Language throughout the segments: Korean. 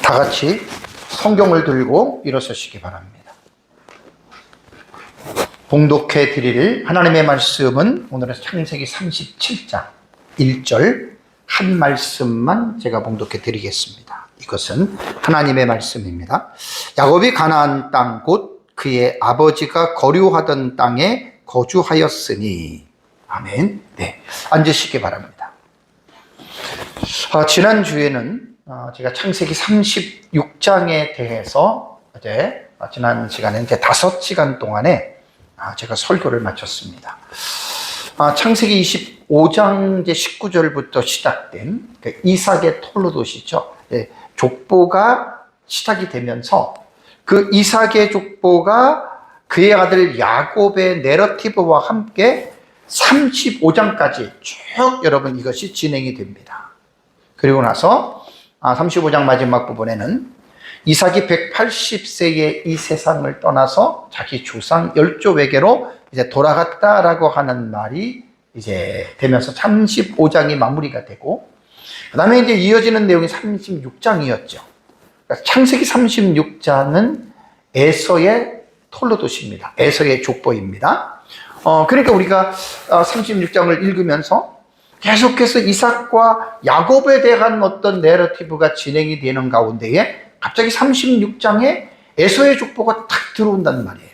다 같이 성경을 들고 일어서시기 바랍니다. 봉독해 드릴 하나님의 말씀은 오늘은 창세기 37장 1절 한 말씀만 제가 봉독해 드리겠습니다. 이것은 하나님의 말씀입니다. 야곱이 가나안 땅 곧 그의 아버지가 거류하던 땅에 거주하였으니. 아멘. 네, 앉으시기 바랍니다. 지난주에는 제가 창세기 36장에 대해서 지난 시간에 이제 5시간 동안에 제가 설교를 마쳤습니다. 창세기 25장 이제 19절부터 시작된 그 이삭의 톨로도시죠. 족보가 시작이 되면서 그 이삭의 족보가 그의 아들 야곱의 내러티브와 함께 35장까지 쭉 여러분 이것이 진행이 됩니다. 그리고 나서 35장 마지막 부분에는 이삭이 180세에 이 세상을 떠나서 자기 조상 10족에게로 이제 돌아갔다라고 하는 말이 이제 되면서 35장이 마무리가 되고, 그 다음에 이제 이어지는 내용이 36장이었죠. 그러니까 창세기 36장은 에서의 톨로도시입니다. 에서의 족보입니다. 그러니까 우리가 36장을 읽으면서 계속해서 이삭과 야곱에 대한 어떤 내러티브가 진행이 되는 가운데에 갑자기 36장에 에서의 족보가 탁 들어온단 말이에요.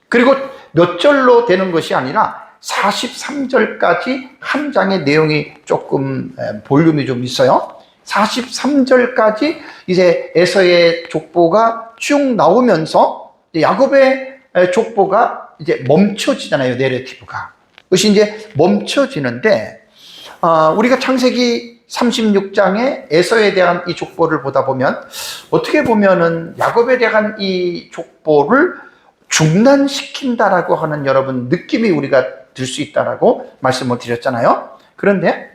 그리고 몇 절로 되는 것이 아니라 43절까지 한 장의 내용이 조금 볼륨이 좀 있어요. 43절까지 이제 에서의 족보가 쭉 나오면서 야곱의 족보가 이제 멈춰지잖아요. 내러티브가. 그것이 이제 멈춰지는데, 우리가 창세기 36장에 에서에 대한 이 족보를 보다 보면 어떻게 보면은 야곱에 대한 이 족보를 중단시킨다라고 하는 여러분 느낌이 우리가 들 수 있다라고 말씀을 드렸잖아요. 그런데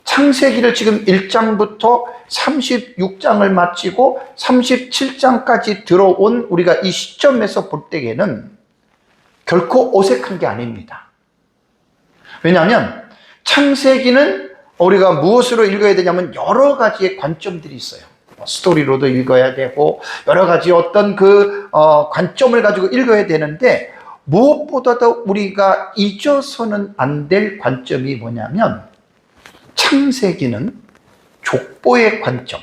창세기를 지금 1장부터 36장을 마치고 37장까지 들어온 우리가 이 시점에서 볼 때에는 결코 어색한 게 아닙니다. 왜냐하면 창세기는 우리가 무엇으로 읽어야 되냐면 여러 가지의 관점들이 있어요. 스토리로도 읽어야 되고 여러 가지 어떤 관점을 가지고 읽어야 되는데, 무엇보다도 우리가 잊어서는 안 될 관점이 뭐냐면 창세기는 족보의 관점.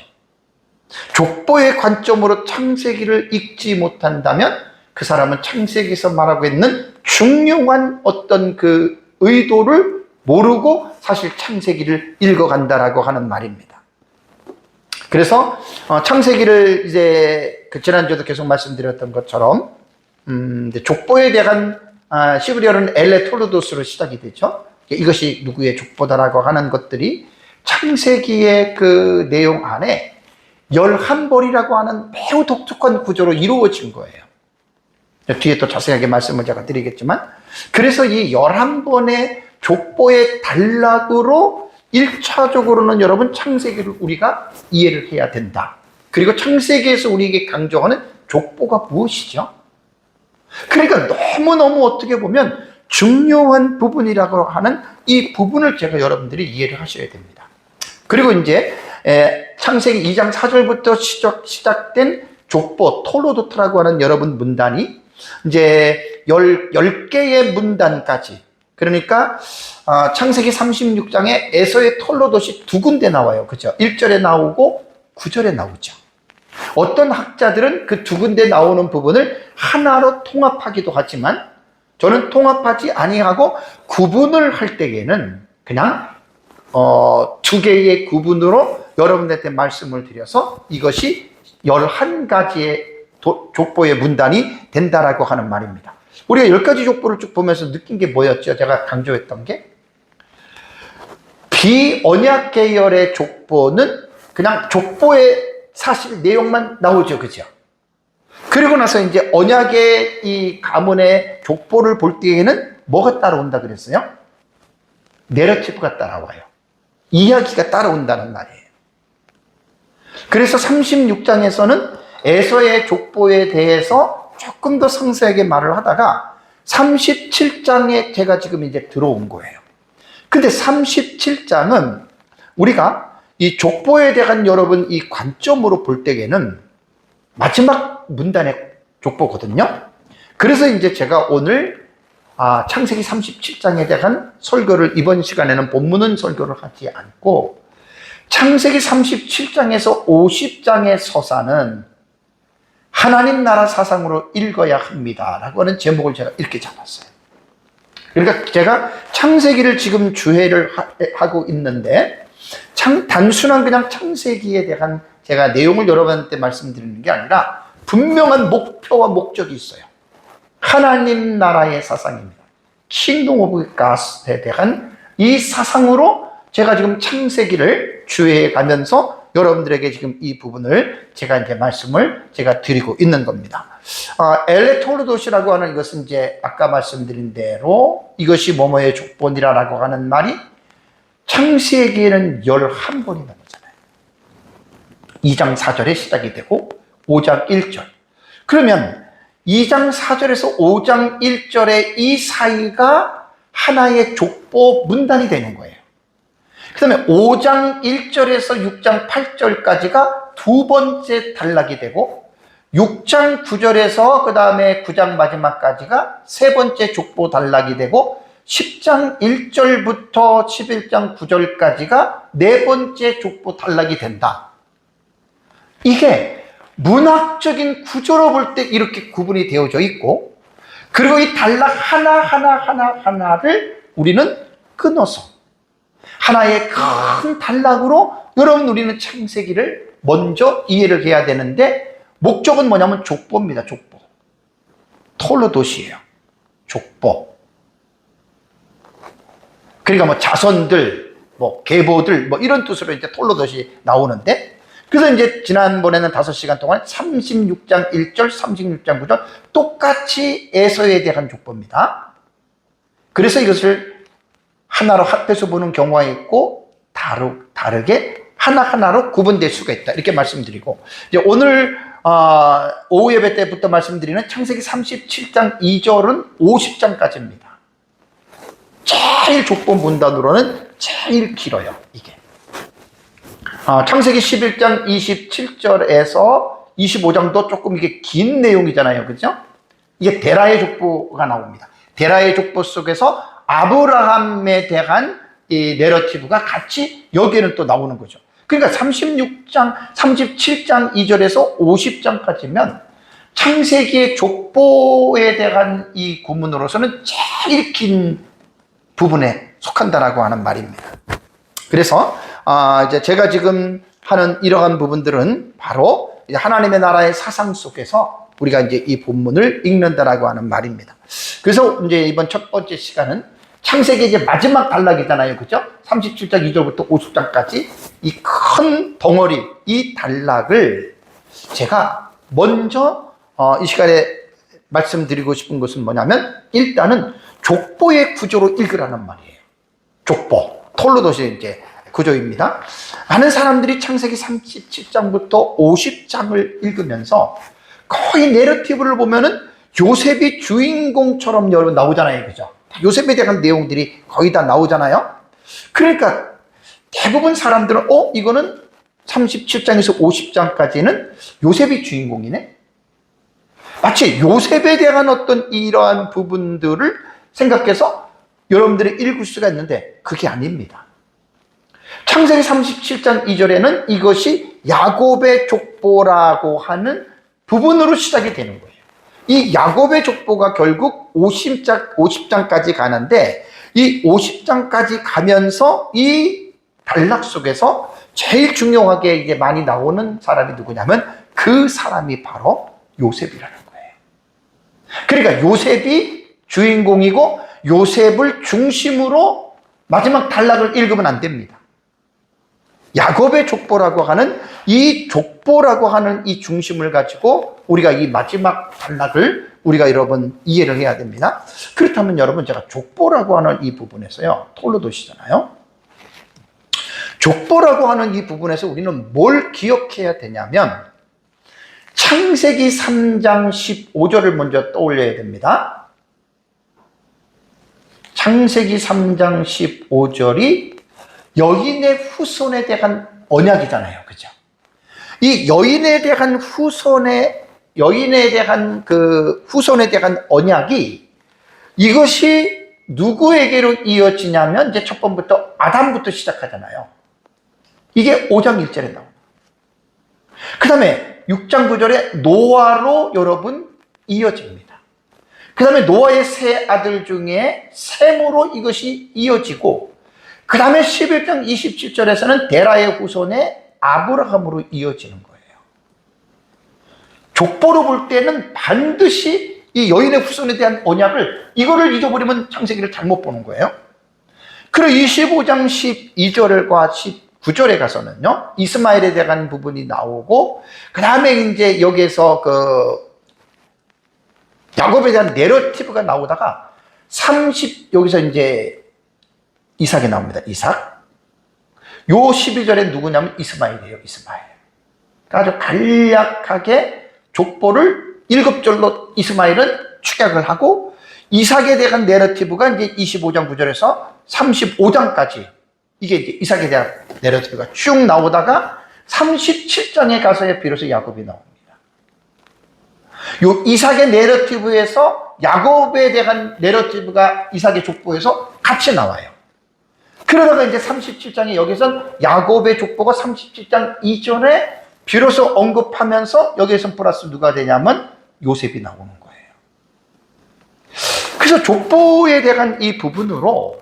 족보의 관점으로 창세기를 읽지 못한다면 그 사람은 창세기에서 말하고 있는 중요한 어떤 그 의도를 모르고 사실 창세기를 읽어간다라고 하는 말입니다. 그래서 창세기를 이제 지난주에도 계속 말씀드렸던 것처럼 족보에 대한 시브리어는 엘레 톨로도스로 시작이 되죠. 이것이 누구의 족보다라고 하는 것들이 창세기의 그 내용 안에 11벌이라고 하는 매우 독특한 구조로 이루어진 거예요. 뒤에 또 자세하게 말씀을 제가 드리겠지만, 그래서 이 11번의 족보의 단락으로 1차적으로는 여러분 창세기를 우리가 이해를 해야 된다. 그리고 창세기에서 우리에게 강조하는 족보가 무엇이죠? 그러니까 너무너무 어떻게 보면 중요한 부분이라고 하는 이 부분을 제가 여러분들이 이해를 하셔야 됩니다. 그리고 이제 창세기 2장 4절부터 시작된 족보 톨로도트라고 하는 여러분 문단이 이제 10개의 문단까지, 그러니까 창세기 36장에 에서의 톨로도시 2군데 나와요. 그죠? 1절에 나오고 9절에 나오죠. 어떤 학자들은 그 2군데 나오는 부분을 하나로 통합하기도 하지만, 저는 통합하지 아니하고 구분을 할 때에는 그냥 2개의 구분으로 여러분들한테 말씀을 드려서 이것이 11가지의 족보의 문단이 된다라고 하는 말입니다. 우리가 10가지 족보를 쭉 보면서 느낀 게 뭐였죠? 제가 강조했던 게, 비언약 계열의 족보는 그냥 족보의 사실 내용만 나오죠. 그죠? 그리고 나서 이제 언약의 이 가문의 족보를 볼 때에는 뭐가 따라온다 그랬어요? 내러티브가 따라와요. 이야기가 따라온다는 말이에요. 그래서 36장에서는 에서의 족보에 대해서 조금 더 상세하게 말을 하다가 37장에 제가 지금 이제 들어온 거예요. 근데 37장은 우리가 이 족보에 대한 여러분 이 관점으로 볼 때에는 마지막 문단의 족보거든요. 그래서 이제 제가 오늘 창세기 37장에 대한 설교를 이번 시간에는 본문은 설교를 하지 않고 창세기 37장에서 50장의 서사는 하나님 나라 사상으로 읽어야 합니다 라고 하는 제목을 제가 이렇게 잡았어요. 그러니까 제가 창세기를 지금 주회를 하고 있는데 단순한 그냥 창세기에 대한 제가 내용을 여러분한테 말씀드리는 게 아니라 분명한 목표와 목적이 있어요. 하나님 나라의 사상입니다. Kingdom of God에 대한 이 사상으로 제가 지금 창세기를 주회해 가면서 여러분들에게 지금 이 부분을 제가 이제 말씀을 제가 드리고 있는 겁니다. 엘레톨로도시라고 하는 이것은 이제 아까 말씀드린 대로 이것이 뭐뭐의 족본이라고 하는 말이 창세기에는 11번이 나오잖아요. 2장 4절에 시작이 되고 5장 1절. 그러면 2장 4절에서 5장 1절의 이 사이가 하나의 족보 문단이 되는 거예요. 그 다음에 5장 1절에서 6장 8절까지가 두 번째 단락이 되고 6장 9절에서 그 다음에 9장 마지막까지가 세 번째 족보 단락이 되고 10장 1절부터 11장 9절까지가 네 번째 족보 단락이 된다. 이게 문학적인 구조로 볼 때 이렇게 구분이 되어져 있고, 그리고 이 단락 하나를 우리는 끊어서 하나의 큰 단락으로 여러분 우리는 창세기를 먼저 이해를 해야 되는데, 목적은 뭐냐면 족보입니다. 족보. 톨로도시예요. 족보. 그러니까 뭐 자손들, 뭐 계보들, 뭐 이런 뜻으로 이제 톨로도시 나오는데, 그래서 이제 지난번에는 5시간 동안 36장 1절, 36장 9절 똑같이 에서에 대한 족보입니다. 그래서 이것을 하나로 합해서 보는 경우가 있고 다르게 하나하나로 구분될 수가 있다. 이렇게 말씀드리고, 이제 오늘 오후 예배 때부터 말씀드리는 창세기 37장 2절은 50장까지입니다. 제일 족보 문단으로는 제일 길어요, 이게. 창세기 11장 27절에서 25장도 조금 이게 긴 내용이잖아요. 그죠? 이게 데라의 족보가 나옵니다. 데라의 족보 속에서 아브라함에 대한 이 내러티브가 같이 여기에는 또 나오는 거죠. 그러니까 37장 2절에서 50장까지면 창세기의 족보에 대한 이 구문으로서는 제일 긴 부분에 속한다라고 하는 말입니다. 그래서 이제 제가 지금 하는 이러한 부분들은 바로 하나님의 나라의 사상 속에서 우리가 이제 이 본문을 읽는다라고 하는 말입니다. 그래서 이제 이번 첫 번째 시간은 창세기 이제 마지막 단락이잖아요. 그죠? 37장 2절부터 50장까지 이 큰 덩어리, 이 단락을 제가 먼저 이 시간에 말씀드리고 싶은 것은 뭐냐면, 일단은 족보의 구조로 읽으라는 말이에요. 족보. 톨로도시의 이제 구조입니다. 많은 사람들이 창세기 37장부터 50장을 읽으면서 거의 내러티브를 보면은 요셉이 주인공처럼 여러분 나오잖아요. 그죠? 요셉에 대한 내용들이 거의 다 나오잖아요. 그러니까 대부분 사람들은 이거는 37장에서 50장까지는 요셉이 주인공이네? 마치 요셉에 대한 어떤 이러한 부분들을 생각해서 여러분들이 읽을 수가 있는데 그게 아닙니다. 창세기 37장 2절에는 이것이 야곱의 족보라고 하는 부분으로 시작이 되는 거예요. 이 야곱의 족보가 결국 50장까지 가는데, 이 50장까지 가면서 이 단락 속에서 제일 중요하게 이게 많이 나오는 사람이 누구냐면 그 사람이 바로 요셉이라는 거예요. 그러니까 요셉이 주인공이고 요셉을 중심으로 마지막 단락을 읽으면 안 됩니다. 야곱의 족보라고 하는 이 족보라고 하는 이 중심을 가지고 우리가 이 마지막 단락을 우리가 여러분 이해를 해야 됩니다. 그렇다면 여러분, 제가 족보라고 하는 이 부분에서요, 톨로도시잖아요. 족보라고 하는 이 부분에서 우리는 뭘 기억해야 되냐면 창세기 3장 15절을 먼저 떠올려야 됩니다. 창세기 3장 15절이 여인의 후손에 대한 언약이잖아요. 그죠? 이 여인에 대한 후손에 대한 언약이 이것이 누구에게로 이어지냐면 이제 첫 번부터 아담부터 시작하잖아요. 이게 5장 1절에 나옵니다. 그 다음에 6장 9절에 노아로 여러분 이어집니다. 그 다음에 노아의 세 아들 중에 셈으로 이것이 이어지고, 그 다음에 11장 27절에서는 데라의 후손의 아브라함으로 이어지는 거예요. 족보로 볼 때는 반드시 이 여인의 후손에 대한 언약을, 이거를 잊어버리면 창세기를 잘못 보는 거예요. 그리고 25장 12절과 19절에 가서는요, 이스마엘에 대한 부분이 나오고, 그 다음에 이제 여기에서 야곱에 대한 내러티브가 나오다가 여기서 이제 이삭이 나옵니다. 이삭. 요 12절에 누구냐면 이스마엘이에요. 이스마엘. 아주 간략하게 족보를 7절로 이스마엘은 축약을 하고, 이삭에 대한 내러티브가 이제 25장 9절에서 35장까지 이게 이제 이삭에 대한 내러티브가 쭉 나오다가 37장에 가서야 비로소 야곱이 나옵니다. 요 이삭의 내러티브에서 야곱에 대한 내러티브가 이삭의 족보에서 같이 나와요. 그러다가 이제 37장에 여기선 야곱의 족보가 37장 이전에 비로소 언급하면서 여기에선 플러스 누가 되냐면 요셉이 나오는 거예요. 그래서 족보에 대한 이 부분으로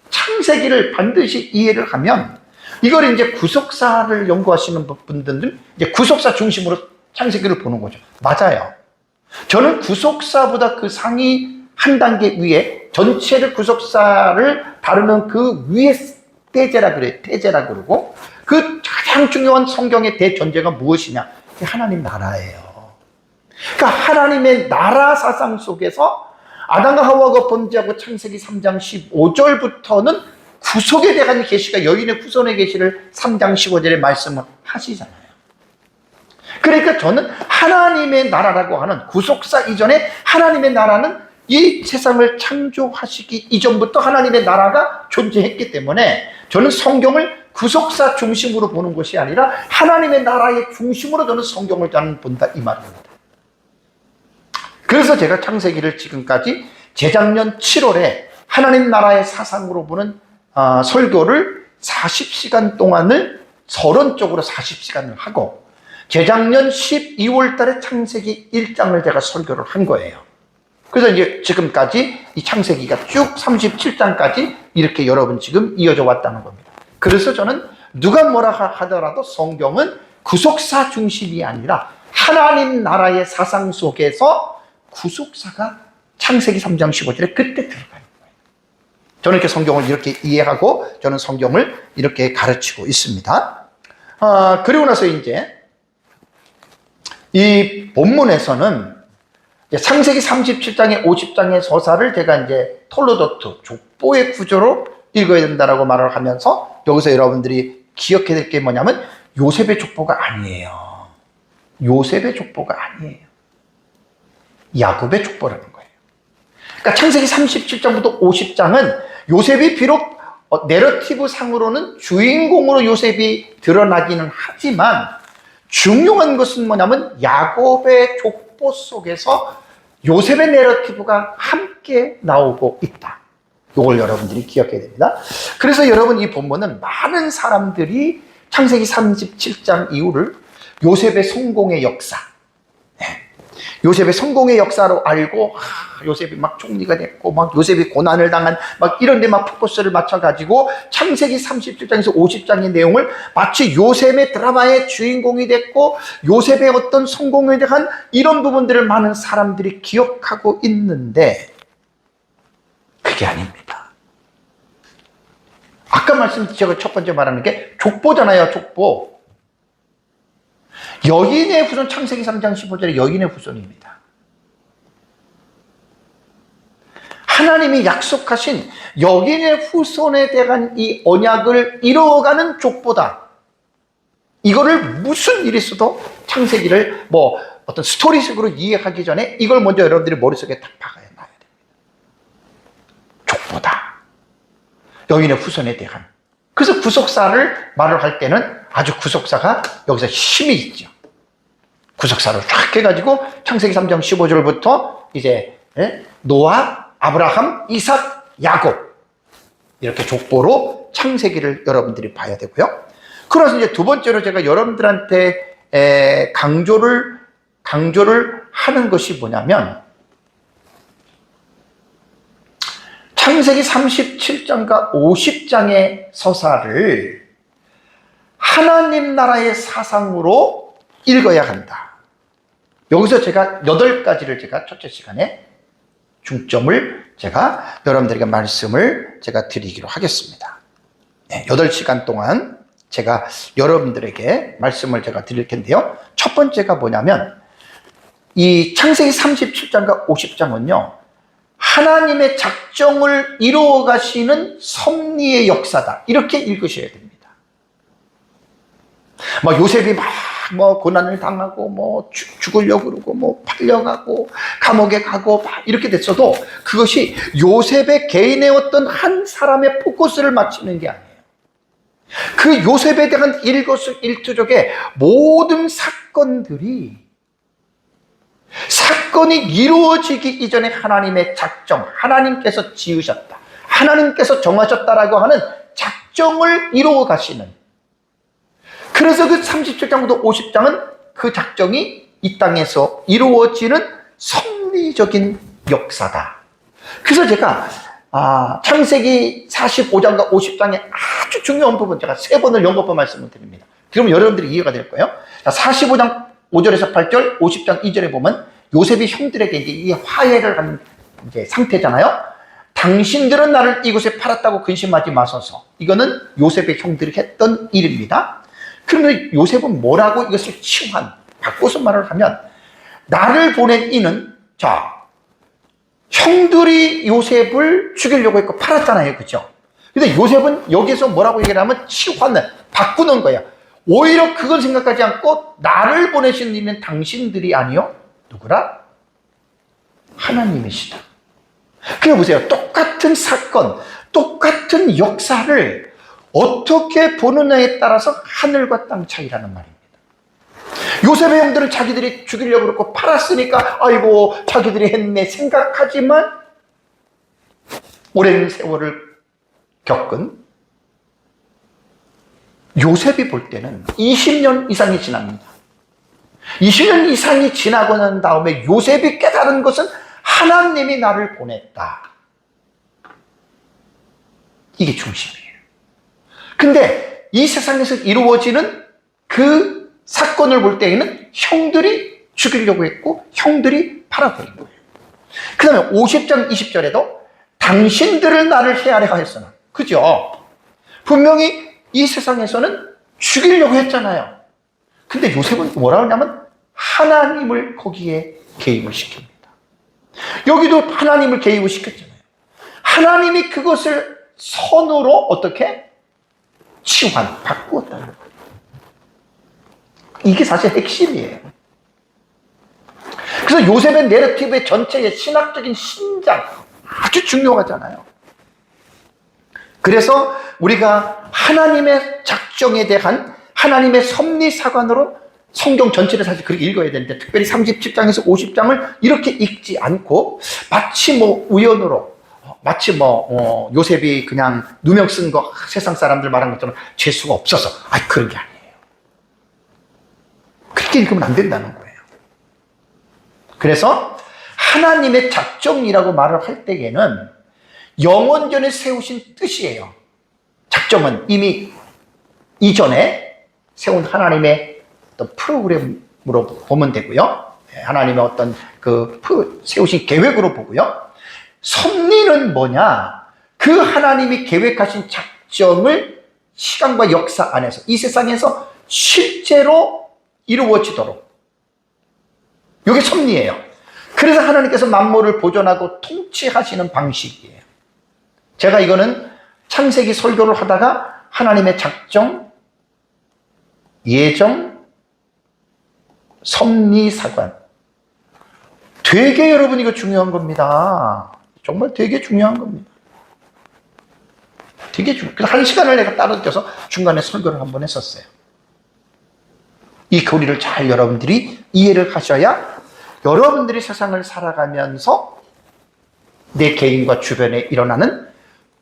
창세기를 반드시 이해를 하면, 이걸 이제 구속사를 연구하시는 분들은 이제 구속사 중심으로 창세기를 보는 거죠. 맞아요. 저는 구속사보다 그 상위 한 단계 위에, 전체를 구속사를 다루는 그 위에 태제라 그래요. 태제라 그러고, 그 가장 중요한 성경의 대전제가 무엇이냐? 그게 하나님 나라예요. 그러니까 하나님의 나라 사상 속에서 아담과 하와가 범죄하고 창세기 3장 15절부터는 구속에 대한 계시가, 여인의 후손의 계시를 3장 15절에 말씀을 하시잖아요. 그러니까 저는 하나님의 나라라고 하는 구속사 이전에, 하나님의 나라는 이 세상을 창조하시기 이전부터 하나님의 나라가 존재했기 때문에, 저는 성경을 구속사 중심으로 보는 것이 아니라 하나님의 나라의 중심으로 저는 성경을 저는 본다, 이 말입니다. 그래서 제가 창세기를 지금까지 재작년 7월에 하나님 나라의 사상으로 보는 설교를 40시간 동안을 서론적으로 40시간을 하고, 재작년 12월 달에 창세기 1장을 제가 설교를 한 거예요. 그래서 이제 지금까지 이 창세기가 쭉 37장까지 이렇게 여러분 지금 이어져 왔다는 겁니다. 그래서 저는 누가 뭐라 하더라도 성경은 구속사 중심이 아니라 하나님 나라의 사상 속에서 구속사가 창세기 3장 15절에 그때 들어가는 거예요. 저는 이렇게 성경을 이렇게 이해하고, 저는 성경을 이렇게 가르치고 있습니다. 그리고 나서 이제 이 본문에서는 창세기 37장의 50장의 서사를 제가 이제 톨로도트, 족보의 구조로 읽어야 된다라고 말을 하면서, 여기서 여러분들이 기억해야 될 게 뭐냐면 요셉의 족보가 아니에요. 요셉의 족보가 아니에요. 야곱의 족보라는 거예요. 그러니까 창세기 37장부터 50장은 요셉이 비록 내러티브 상으로는 주인공으로 요셉이 드러나기는 하지만, 중요한 것은 뭐냐면 야곱의 족보 속에서 요셉의 내러티브가 함께 나오고 있다. 이걸 여러분들이 기억해야 됩니다. 그래서 여러분, 이 본문은 많은 사람들이 창세기 37장 이후를 요셉의 성공의 역사, 요셉의 성공의 역사로 알고, 요셉이 막 총리가 됐고, 막 요셉이 고난을 당한, 막 이런 데 막 포커스를 맞춰가지고 창세기 37장에서 50장의 내용을 마치 요셉의 드라마의 주인공이 됐고, 요셉의 어떤 성공에 대한 이런 부분들을 많은 사람들이 기억하고 있는데, 그게 아닙니다. 아까 제가 첫 번째 말하는 게 족보잖아요, 족보. 여인의 후손, 창세기 3장 15절에 여인의 후손입니다. 하나님이 약속하신 여인의 후손에 대한 이 언약을 이루어가는 족보다. 이거를 무슨 일이 있어도 창세기를 뭐 어떤 스토리식으로 이해하기 전에 이걸 먼저 여러분들이 머릿속에 딱 박아야 놔야 됩니다. 족보다. 여인의 후손에 대한. 그래서 구속사를 말을 할 때는 아주 구속사가 여기서 힘이 있죠. 구속사를 쫙 해가지고 창세기 3장 15절부터 이제 노아, 아브라함, 이삭, 야곱 이렇게 족보로 창세기를 여러분들이 봐야 되고요. 그래서 이제 두 번째로 제가 여러분들한테 강조를 하는 것이 뭐냐면 창세기 37장과 50장의 서사를 하나님 나라의 사상으로 읽어야 한다. 여기서 제가 8가지를 제가 첫째 시간에 중점을 제가 여러분들에게 말씀을 제가 드리기로 하겠습니다. 8시간 동안 제가 여러분들에게 말씀을 제가 드릴 텐데요. 첫 번째가 뭐냐면 이 창세기 37장과 50장은요. 하나님의 작정을 이루어 가시는 섭리의 역사다. 이렇게 읽으셔야 됩니다. 요셉이 고난을 당하고 죽으려고 그러고 팔려가고 감옥에 가고 이렇게 됐어도 그것이 요셉의 개인의 어떤 한 사람의 포커스를 맞추는 게 아니에요. 그 요셉에 대한 일거수일투족의 모든 사건이 이루어지기 이전에 하나님의 작정, 하나님께서 지으셨다, 하나님께서 정하셨다라고 하는 작정을 이루어 가시는, 그래서 그 37장부터 50장은 그 작정이 이 땅에서 이루어지는 섭리적인 역사다. 그래서 제가 창세기 45장과 50장의 아주 중요한 부분 제가 3번을 연거푸 말씀을 드립니다. 그러면 여러분들이 이해가 될 거예요. 45장 5절에서 8절, 50장 2절에 보면 요셉이 형들에게 이 화해를 한 상태잖아요. 당신들은 나를 이곳에 팔았다고 근심하지 마소서. 이거는 요셉의 형들이 했던 일입니다. 그런데 요셉은 뭐라고 이것을 바꿔서 말을 하면, 나를 보낸 이는, 형들이 요셉을 죽이려고 했고 팔았잖아요. 그죠? 근데 요셉은 여기서 뭐라고 얘기를 하면 치환을 바꾸는 거야. 오히려 그걸 생각하지 않고 나를 보내신 이는 당신들이 아니요. 누구라? 하나님이시다. 그래 보세요. 똑같은 사건, 똑같은 역사를 어떻게 보느냐에 따라서 하늘과 땅 차이라는 말입니다. 요셉의 형들은 자기들이 죽이려고 그랬고 팔았으니까 아이고 자기들이 했네 생각하지만 오랜 세월을 겪은 요셉이 볼 때는 20년 이상이 지납니다. 20년 이상이 지나고 난 다음에 요셉이 깨달은 것은 하나님이 나를 보냈다. 이게 중심이에요. 근데 이 세상에서 이루어지는 그 사건을 볼 때에는 형들이 죽이려고 했고 형들이 팔아버린 거예요. 그 다음에 50장 20절에도 당신들을 나를 헤아려 하였으나, 그죠? 분명히 이 세상에서는 죽이려고 했잖아요. 근데 요셉은 뭐라 하냐면 하나님을 거기에 개입을 시킵니다. 여기도 하나님을 개입을 시켰잖아요. 하나님이 그것을 선으로 어떻게? 바꾸었다는 거예요. 이게 사실 핵심이에요. 그래서 요셉의 내러티브의 전체의 신학적인 신장 아주 중요하잖아요. 그래서 우리가 하나님의 작정에 대한 하나님의 섭리사관으로 성경 전체를 사실 그렇게 읽어야 되는데, 특별히 37장에서 50장을 이렇게 읽지 않고 마치 우연으로 마치 요셉이 그냥 누명 쓴 거 세상 사람들 말한 것처럼 재수가 없어서 그런 게 아니에요. 그렇게 읽으면 안 된다는 거예요. 그래서 하나님의 작정이라고 말을 할 때에는 영원전에 세우신 뜻이에요. 작정은 이미 이전에 세운 하나님의 어떤 프로그램으로 보면 되고요. 하나님의 어떤 세우신 계획으로 보고요. 섭리는 뭐냐? 그 하나님이 계획하신 작정을 시간과 역사 안에서 이 세상에서 실제로 이루어지도록, 이게 섭리예요. 그래서 하나님께서 만물을 보존하고 통치하시는 방식이에요. 제가 이거는 창세기 설교를 하다가 하나님의 작정, 예정, 섭리사관, 되게 여러분 이거 중요한 겁니다. 정말 되게 중요한 겁니다. 되게 그래서 1시간을 내가 따로 껴서 중간에 설교를 한번 했었어요. 이 교리를 잘 여러분들이 이해를 하셔야 여러분들이 세상을 살아가면서 내 개인과 주변에 일어나는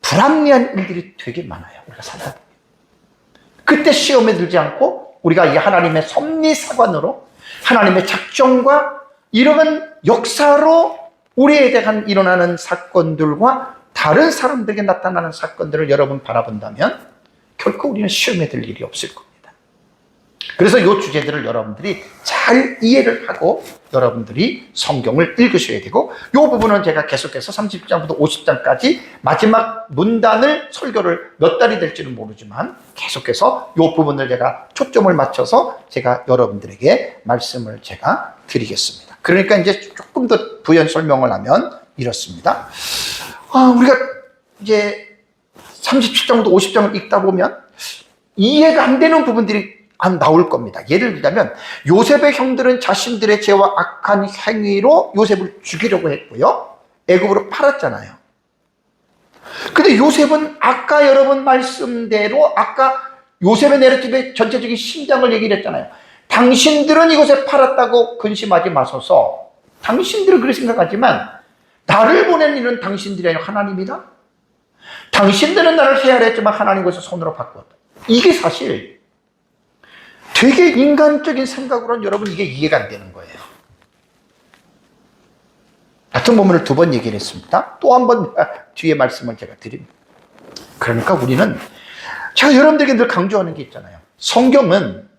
불합리한 일들이 되게 많아요. 우리가 살다 그때 시험에 들지 않고 우리가 이 하나님의 섭리사관으로 하나님의 작정과 이러한 역사로 우리에 대한 일어나는 사건들과 다른 사람들에게 나타나는 사건들을 여러분 바라본다면 결코 우리는 시험에 들 일이 없을 겁니다. 그래서 이 주제들을 여러분들이 잘 이해를 하고 여러분들이 성경을 읽으셔야 되고, 이 부분은 제가 계속해서 30장부터 50장까지 마지막 문단을 설교를 몇 달이 될지는 모르지만 계속해서 이 부분을 제가 초점을 맞춰서 제가 여러분들에게 말씀을 제가 드리겠습니다. 그러니까 이제 조금 더 부연 설명을 하면 이렇습니다. 우리가 이제 37장부터 50장을 읽다 보면 이해가 안 되는 부분들이 나올 겁니다. 예를 들자면 요셉의 형들은 자신들의 죄와 악한 행위로 요셉을 죽이려고 했고요. 애굽으로 팔았잖아요. 근데 요셉은 아까 여러분 말씀대로 아까 요셉의 내러티브의 전체적인 심장을 얘기를 했잖아요. 당신들은 이곳에 팔았다고 근심하지 마소서. 당신들은 그렇게 생각하지만 나를 보낸 이는 당신들이 아니라 하나님이다. 당신들은 나를 헤아렸지만 하나님 것을 손으로 바꾸었다. 이게 사실 되게 인간적인 생각으로는 여러분 이게 이해가 안 되는 거예요. 같은 본문을 2번 얘기를 했습니다. 또 한 번 뒤에 말씀을 제가 드립니다. 그러니까 우리는 제가 여러분들에게 늘 강조하는 게 있잖아요. 성경은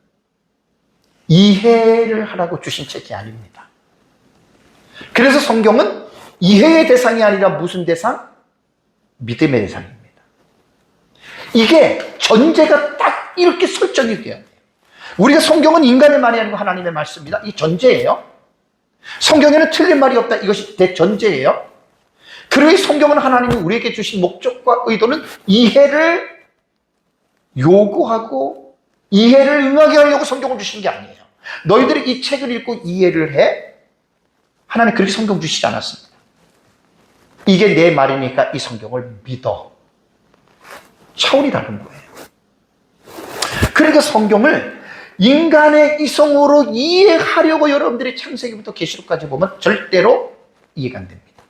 이해를 하라고 주신 책이 아닙니다. 그래서 성경은 이해의 대상이 아니라 무슨 대상? 믿음의 대상입니다. 이게 전제가 딱 이렇게 설정이 돼요. 우리가 성경은 인간의 말이 아니고 하나님의 말씀입니다. 이 전제예요. 성경에는 틀린 말이 없다. 이것이 대전제예요. 그러니 성경은 하나님이 우리에게 주신 목적과 의도는 이해를 요구하고 이해를 응하게 하려고 성경을 주신 게 아니에요. 너희들이 이 책을 읽고 이해를 해? 하나님 그렇게 성경 주시지 않았습니다. 이게 내 말이니까 이 성경을 믿어. 차원이 다른 거예요. 그러니까 성경을 인간의 이성으로 이해하려고 여러분들이 창세기부터 계시록까지 보면 절대로 이해가 안 됩니다.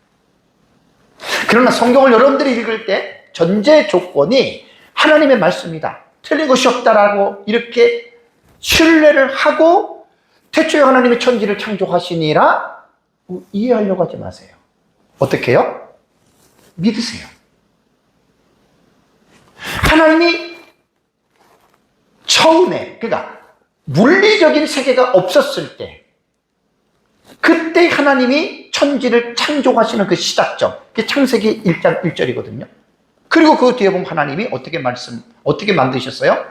그러나 성경을 여러분들이 읽을 때 전제 조건이 하나님의 말씀이다. 틀린 것이 없다라고 이렇게 신뢰를 하고 태초에 하나님의 천지를 창조하시니라 이해하려고 하지 마세요. 어떻게 해요? 믿으세요. 하나님이 처음에 그러니까 물리적인 세계가 없었을 때 그때 하나님이 천지를 창조하시는 그 시작점, 그게 창세기 1장 1절이거든요. 그리고 그 뒤에 보면 하나님이 어떻게 만드셨어요?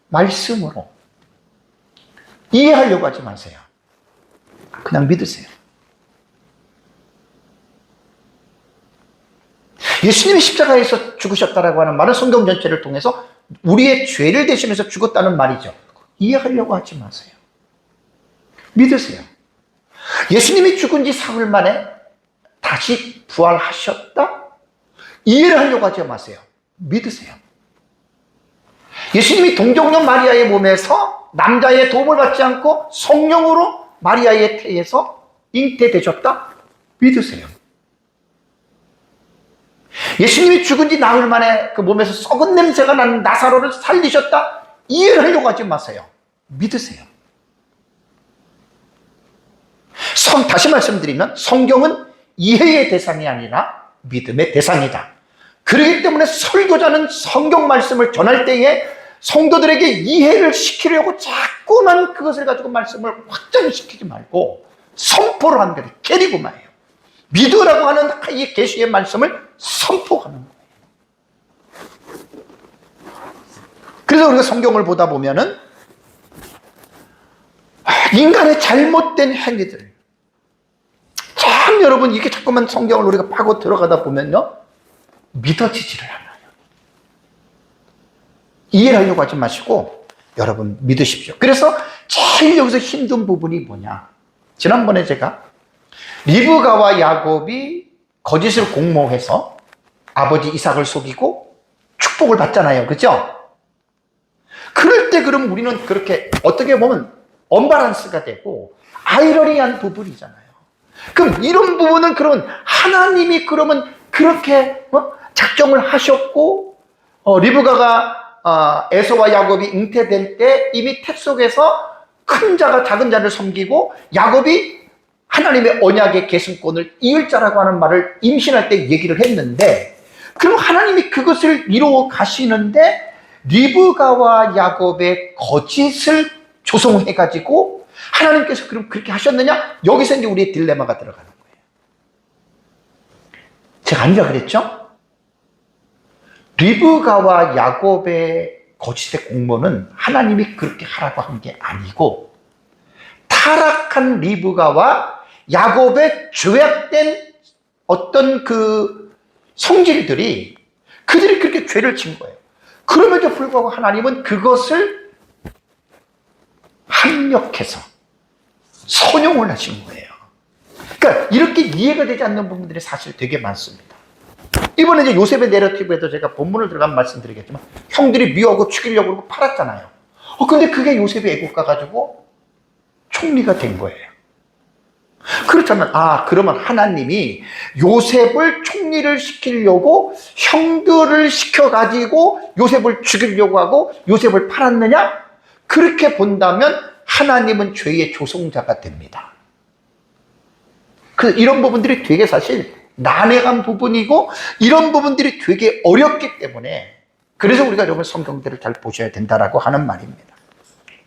말씀으로. 이해하려고 하지 마세요. 그냥 믿으세요. 예수님이 십자가에서 죽으셨다라고 하는 말은 성경 전체를 통해서 우리의 죄를 대신해서 죽었다는 말이죠. 이해하려고 하지 마세요. 믿으세요. 예수님이 죽은 지 사흘 만에 다시 부활하셨다? 이해를 하려고 하지 마세요. 믿으세요. 예수님이 동정녀 마리아의 몸에서 남자의 도움을 받지 않고 성령으로 마리아의 태에서 잉태되셨다? 믿으세요. 예수님이 죽은 지 나흘 만에 그 몸에서 썩은 냄새가 나는 나사로를 살리셨다? 이해를 하려고 하지 마세요. 믿으세요. 다시 말씀드리면 성경은 이해의 대상이 아니라 믿음의 대상이다. 그렇기 때문에 설교자는 성경 말씀을 전할 때에 성도들에게 이해를 시키려고 자꾸만 그것을 가지고 말씀을 확장시키지 말고 선포를 하는 거예요. 캐리고마예요. 믿으라고 하는 이 계시의 말씀을 선포하는 거예요. 그래서 우리가 성경을 보다 보면은 인간의 잘못된 행위들, 참 여러분 이렇게 자꾸만 성경을 우리가 파고 들어가다 보면요 믿어지지를 않아요. 이해를 하려고 하지 마시고 여러분 믿으십시오. 그래서 제일 여기서 힘든 부분이 뭐냐, 지난번에 제가 리브가와 야곱이 거짓을 공모해서 아버지 이삭을 속이고 축복을 받잖아요. 그죠? 그럴 때 그럼 우리는 그렇게 어떻게 보면 언밸런스가 되고 아이러니한 부분이잖아요. 그럼 이런 부분은 그러면 하나님이 그러면 그렇게 작정을 하셨고 리브가가 에서와 야곱이 잉태될 때 이미 태 속에서 큰 자가 작은 자를 섬기고 야곱이 하나님의 언약의 계승권을 이을 자라고 하는 말을 임신할 때 얘기를 했는데, 그럼 하나님이 그것을 이루어 가시는데 리브가와 야곱의 거짓을 조성해가지고 하나님께서 그럼 그렇게 하셨느냐? 여기서 이제 우리의 딜레마가 들어가는 거예요. 제가 아니라 그랬죠? 리브가와 야곱의 거짓의 공모는 하나님이 그렇게 하라고 한 게 아니고, 타락한 리브가와 야곱의 죄악된 어떤 그 성질들이 그들이 그렇게 죄를 진 거예요. 그럼에도 불구하고 하나님은 그것을 합력해서 선용을 하신 거예요. 그러니까 이렇게 이해가 되지 않는 부분들이 사실 되게 많습니다. 이번에 이제 요셉의 내러티브에도 제가 본문을 들어가면 말씀드리겠지만 형들이 미워하고 죽이려고 그러고 팔았잖아요. 근데 그게 요셉이 애국 가가지고 총리가 된 거예요. 그렇다면 그러면 하나님이 요셉을 총리를 시키려고 형들을 시켜가지고 요셉을 죽이려고 하고 요셉을 팔았느냐? 그렇게 본다면 하나님은 죄의 조성자가 됩니다. 이런 부분들이 되게 사실 난해한 부분이고 이런 부분들이 되게 어렵기 때문에 그래서 우리가 여러분 성경들을 잘 보셔야 된다라고 하는 말입니다.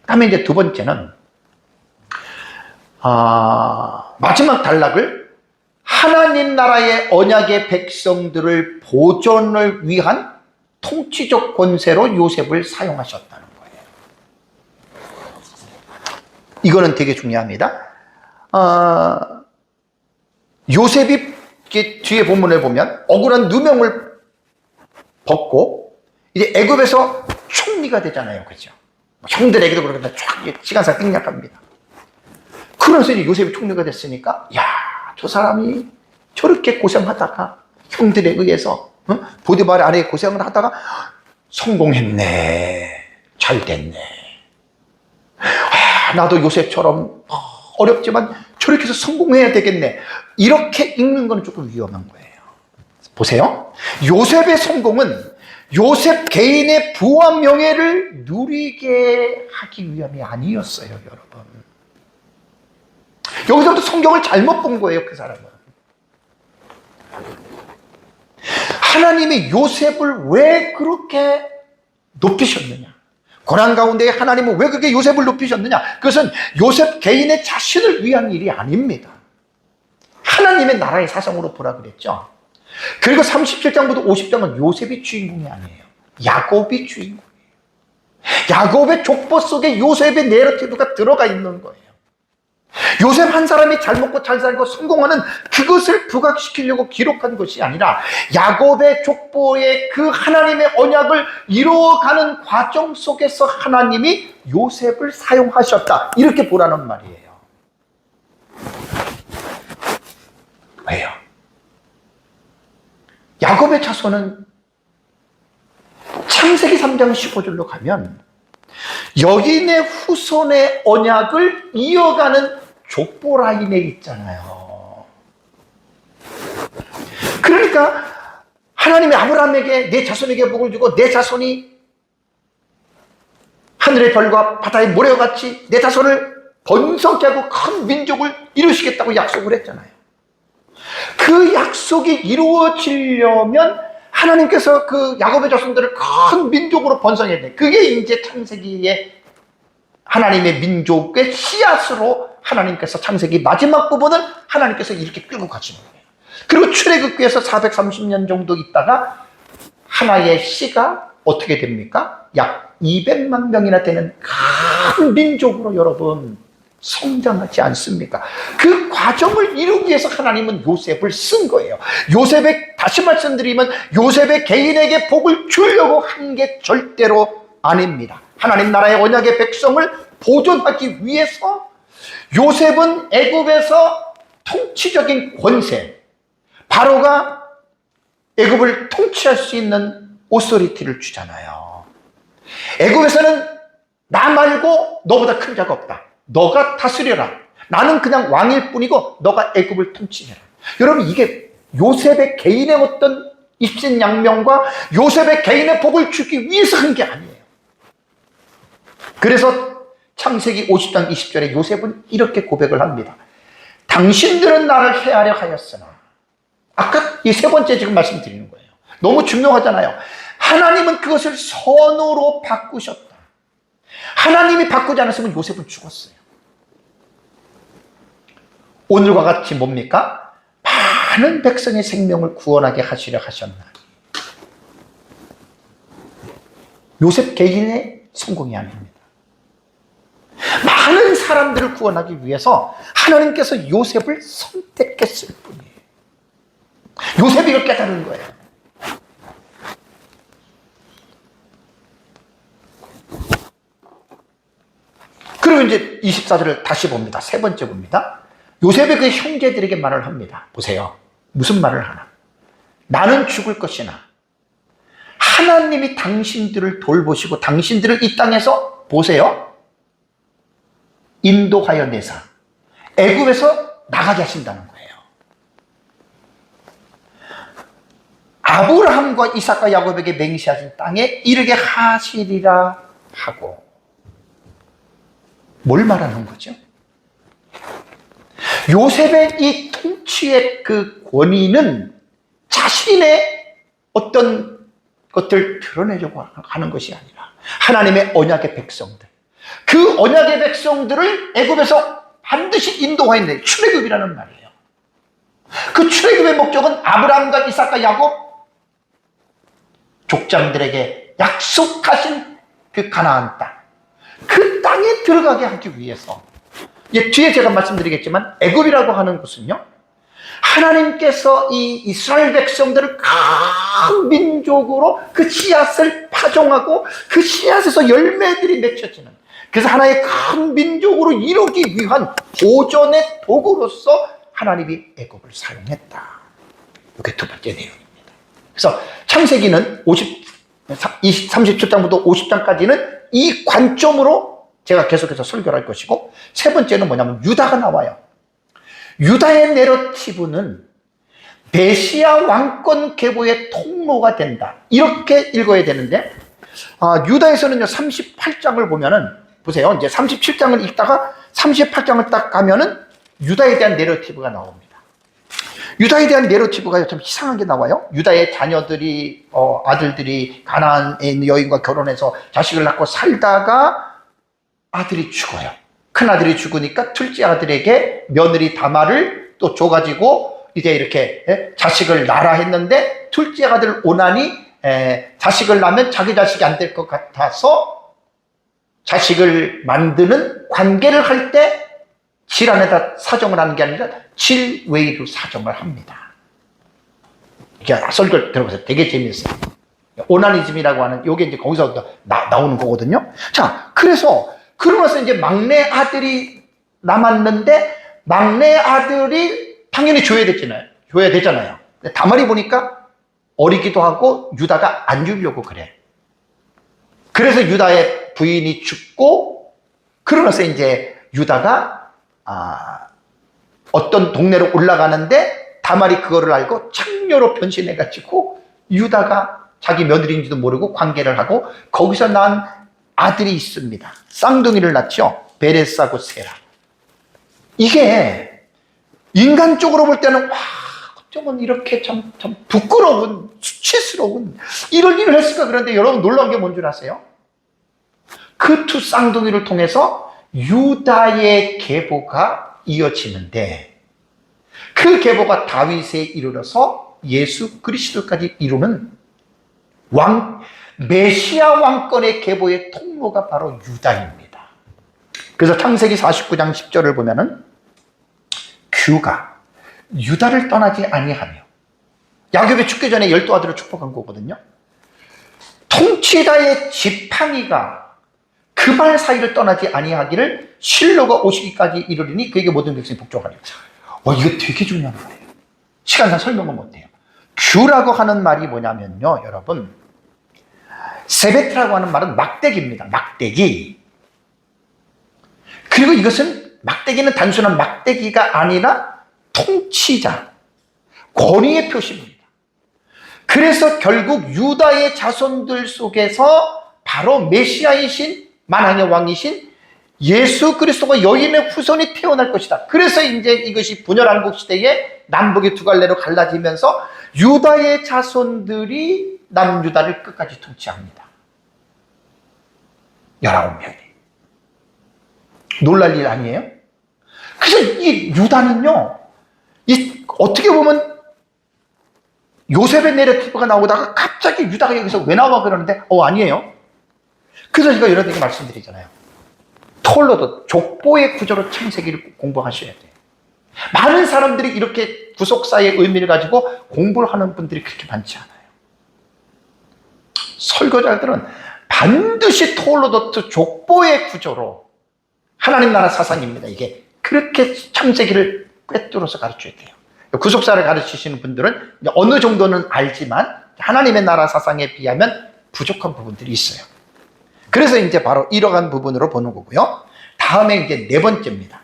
다음에 이제 두 번째는 마지막 단락을 하나님 나라의 언약의 백성들을 보존을 위한 통치적 권세로 요셉을 사용하셨다는 거예요. 이거는 되게 중요합니다. 요셉이 뒤에 본문을 보면 억울한 누명을 벗고 이제 애굽에서 총리가 되잖아요. 그죠? 형들에게도 그렇게 쫙 시간상 땡략합니다. 그러면서 이제 요셉이 총리가 됐으니까, 저 사람이 저렇게 고생하다가 형들에 의해서 보디발 아래 고생을 하다가 성공했네, 잘 됐네. 나도 요셉처럼 어렵지만 저렇게 해서 성공해야 되겠네. 이렇게 읽는 건 조금 위험한 거예요. 보세요. 요셉의 성공은 요셉 개인의 부와 명예를 누리게 하기 위함이 아니었어요, 여러분. 여기서부터 성경을 잘못 본 거예요, 그 사람은. 하나님이 요셉을 왜 그렇게 높이셨느냐? 고난 가운데 하나님은 왜 그렇게 요셉을 높이셨느냐? 그것은 요셉 개인의 자신을 위한 일이 아닙니다. 하나님의 나라의 사성으로 보라 그랬죠. 그리고 37장부터 50장은 요셉이 주인공이 아니에요. 야곱이 주인공이에요. 야곱의 족보 속에 요셉의 내러티브가 들어가 있는 거예요. 요셉 한 사람이 잘 먹고 잘 살고 성공하는 그것을 부각시키려고 기록한 것이 아니라 야곱의 족보의 그 하나님의 언약을 이루어가는 과정 속에서 하나님이 요셉을 사용하셨다, 이렇게 보라는 말이에요. 왜요? 야곱의 자손은 창세기 3장 15절로 가면 여인의 후손의 언약을 이어가는 족보 라인에 있잖아요. 그러니까 하나님이 아브라함에게 내 자손에게 복을 주고 내 자손이 하늘의 별과 바다의 모래와 같이 내 자손을 번성케 하고 큰 민족을 이루시겠다고 약속을 했잖아요. 그 약속이 이루어지려면 하나님께서 그 야곱의 자손들을 큰 민족으로 번성해야 돼. 그게 이제 창세기의 하나님의 민족의 씨앗으로 하나님께서 창세기 마지막 부분을 하나님께서 이렇게 끌고 가시는 거예요. 그리고 출애굽기에서 430년 정도 있다가 하나의 씨가 어떻게 됩니까? 약 200만 명이나 되는 큰 민족으로 여러분 성장하지 않습니까? 그 과정을 이루기 위해서 하나님은 요셉을 쓴 거예요. 요셉의, 다시 말씀드리면 요셉의 개인에게 복을 주려고 한 게 절대로 아닙니다. 하나님 나라의 언약의 백성을 보존하기 위해서 요셉은 애굽에서 통치적인 권세, 바로가 애굽을 통치할 수 있는 오소리티를 주잖아요. 애굽에서는 나 말고 너보다 큰 자가 없다. 너가 다스려라. 나는 그냥 왕일 뿐이고 너가 애굽을 통치해라. 여러분, 이게 요셉의 개인의 어떤 입신양명과 요셉의 개인의 복을 주기 위해서 한 게 아니에요. 그래서 창세기 50장 20절에 요셉은 이렇게 고백을 합니다. 당신들은 나를 해하려 하였으나, 아까 이 세 번째 지금 말씀드리는 거예요. 너무 중요하잖아요. 하나님은 그것을 선으로 바꾸셨다. 하나님이 바꾸지 않았으면 요셉은 죽었어요. 오늘과 같이 뭡니까? 많은 백성의 생명을 구원하게 하시려 하셨나. 요셉 개인의 성공이 아닙니다. 많은 사람들을 구원하기 위해서 하나님께서 요셉을 선택했을 뿐이에요. 요셉이 이걸 깨달은 거예요. 그리고 이제 24절을 다시 봅니다. 세 번째 봅니다. 요셉의 그 형제들에게 말을 합니다. 보세요. 무슨 말을 하나? 나는 죽을 것이나 하나님이 당신들을 돌보시고 당신들을 이 땅에서 보세요. 인도하여 내사 애굽에서 나가게 하신다는 거예요. 아브라함과 이삭과 야곱에게 맹세하신 땅에 이르게 하시리라 하고, 뭘 말하는 거죠? 요셉의 이 통치의 그 권위는 자신의 어떤 것들을 드러내려고 하는 것이 아니라 하나님의 언약의 백성들, 그 언약의 백성들을 애굽에서 반드시 인도하였네. 출애굽이라는 말이에요. 그 출애굽의 목적은 아브라함과 이삭과 야곱 족장들에게 약속하신 그 가나안 땅, 그 땅에 들어가게 하기 위해서, 뒤에 제가 말씀드리겠지만 애굽이라고 하는 곳은요, 하나님께서 이 이스라엘 백성들을 큰 민족으로 그 씨앗을 파종하고 그 씨앗에서 열매들이 맺혀지는, 그래서 하나의 큰 민족으로 이루기 위한 보존의 도구로서 하나님이 애굽을 사용했다. 이게 두 번째 내용입니다. 그래서 창세기는 37장부터 50장까지는 이 관점으로 제가 계속해서 설교를 할 것이고, 세 번째는 뭐냐면 유다가 나와요. 유다의 내러티브는 메시아 왕권 계보의 통로가 된다. 이렇게 읽어야 되는데, 유다에서는요, 38장을 보면은, 보세요. 이제 37장을 읽다가 38장을 딱 가면은 유다에 대한 내러티브가 나옵니다. 유다에 대한 내러티브가 좀 이상한 게 나와요. 유다의 자녀들이, 아들들이 가나안에 있는 여인과 결혼해서 자식을 낳고 살다가 아들이 죽어요. 큰 아들이 죽으니까 둘째 아들에게 며느리 다말을 또 줘가지고 이제 이렇게 자식을 낳으라 했는데, 둘째 아들 오난이 자식을 낳으면 자기 자식이 안 될 것 같아서 자식을 만드는 관계를 할 때 질 안에다 사정을 하는 게 아니라 질 외로 사정을 합니다. 이게 설교 들어보세요. 되게 재미있어요. 오나니즘이라고 하는, 요게 이제 거기서 나오는 거거든요. 자, 그래서 그러면서 이제 막내 아들이 남았는데, 막내 아들이 당연히 줘야 되잖아요. 다말이 보니까 어리기도 하고 유다가 안 주려고 그래. 그래서 유다의 부인이 죽고, 그러면서 이제 유다가 어떤 동네로 올라가는데 다말이 그거를 알고 창녀로 변신해가지고 유다가 자기 며느리인지도 모르고 관계를 하고, 거기서 난 아들이 있습니다. 쌍둥이를 낳죠. 베레스하고 세라. 이게 인간적으로 볼 때는 어쩌면 이렇게 참 부끄러운, 수치스러운 이런 일을 했을까. 그런데 여러분, 놀라운 게 뭔 줄 아세요? 그 두 쌍둥이를 통해서 유다의 계보가 이어지는데, 그 계보가 다윗에 이르러서 예수 그리스도까지 이루는 메시아 왕권의 계보의 통로가 바로 유다입니다. 그래서 창세기 49장 10절을 보면은 규가 유다를 떠나지 아니하며, 야곱이 죽기 전에 12아들을 축복한 거거든요. 통치자의 지팡이가 그 발 사이를 떠나지 아니하기를 실로가 오시기까지 이르리니 그에게 모든 백성이 복종하리라. 이거 되게 중요한 거예요. 시간상 설명은 못해요. 규라고 하는 말이 뭐냐면요, 여러분, 세베트라고 하는 말은 막대기입니다. 막대기. 그리고 이것은 막대기는 단순한 막대기가 아니라 통치자, 권위의 표시입니다. 그래서 결국 유다의 자손들 속에서 바로 메시아이신 만왕의 왕이신 예수 그리스도가 여인의 후손이 태어날 것이다. 그래서 이제 이것이 분열왕국 시대에 남북이 두 갈래로 갈라지면서 유다의 자손들이 남유다를 끝까지 통치합니다. 19명이. 놀랄 일 아니에요? 그래서 이 유다는요, 어떻게 보면 요셉의 내러티브가 나오다가 갑자기 유다가 여기서 왜 나와 그러는데, 아니에요. 그래서 제가 여러 번 말씀드리잖아요. 톨로도 족보의 구조로 창세기를 공부하셔야 돼요. 많은 사람들이 이렇게 구속사의 의미를 가지고 공부를 하는 분들이 그렇게 많지 않아요. 설교자들은 반드시 톨로도트 족보의 구조로 하나님 나라 사상입니다. 이게 그렇게 창세기를 꿰뚫어서 가르쳐야 돼요. 구속사를 가르치시는 분들은 어느 정도는 알지만 하나님의 나라 사상에 비하면 부족한 부분들이 있어요. 그래서 이제 바로 이러한 부분으로 보는 거고요. 다음에 이제 네 번째입니다.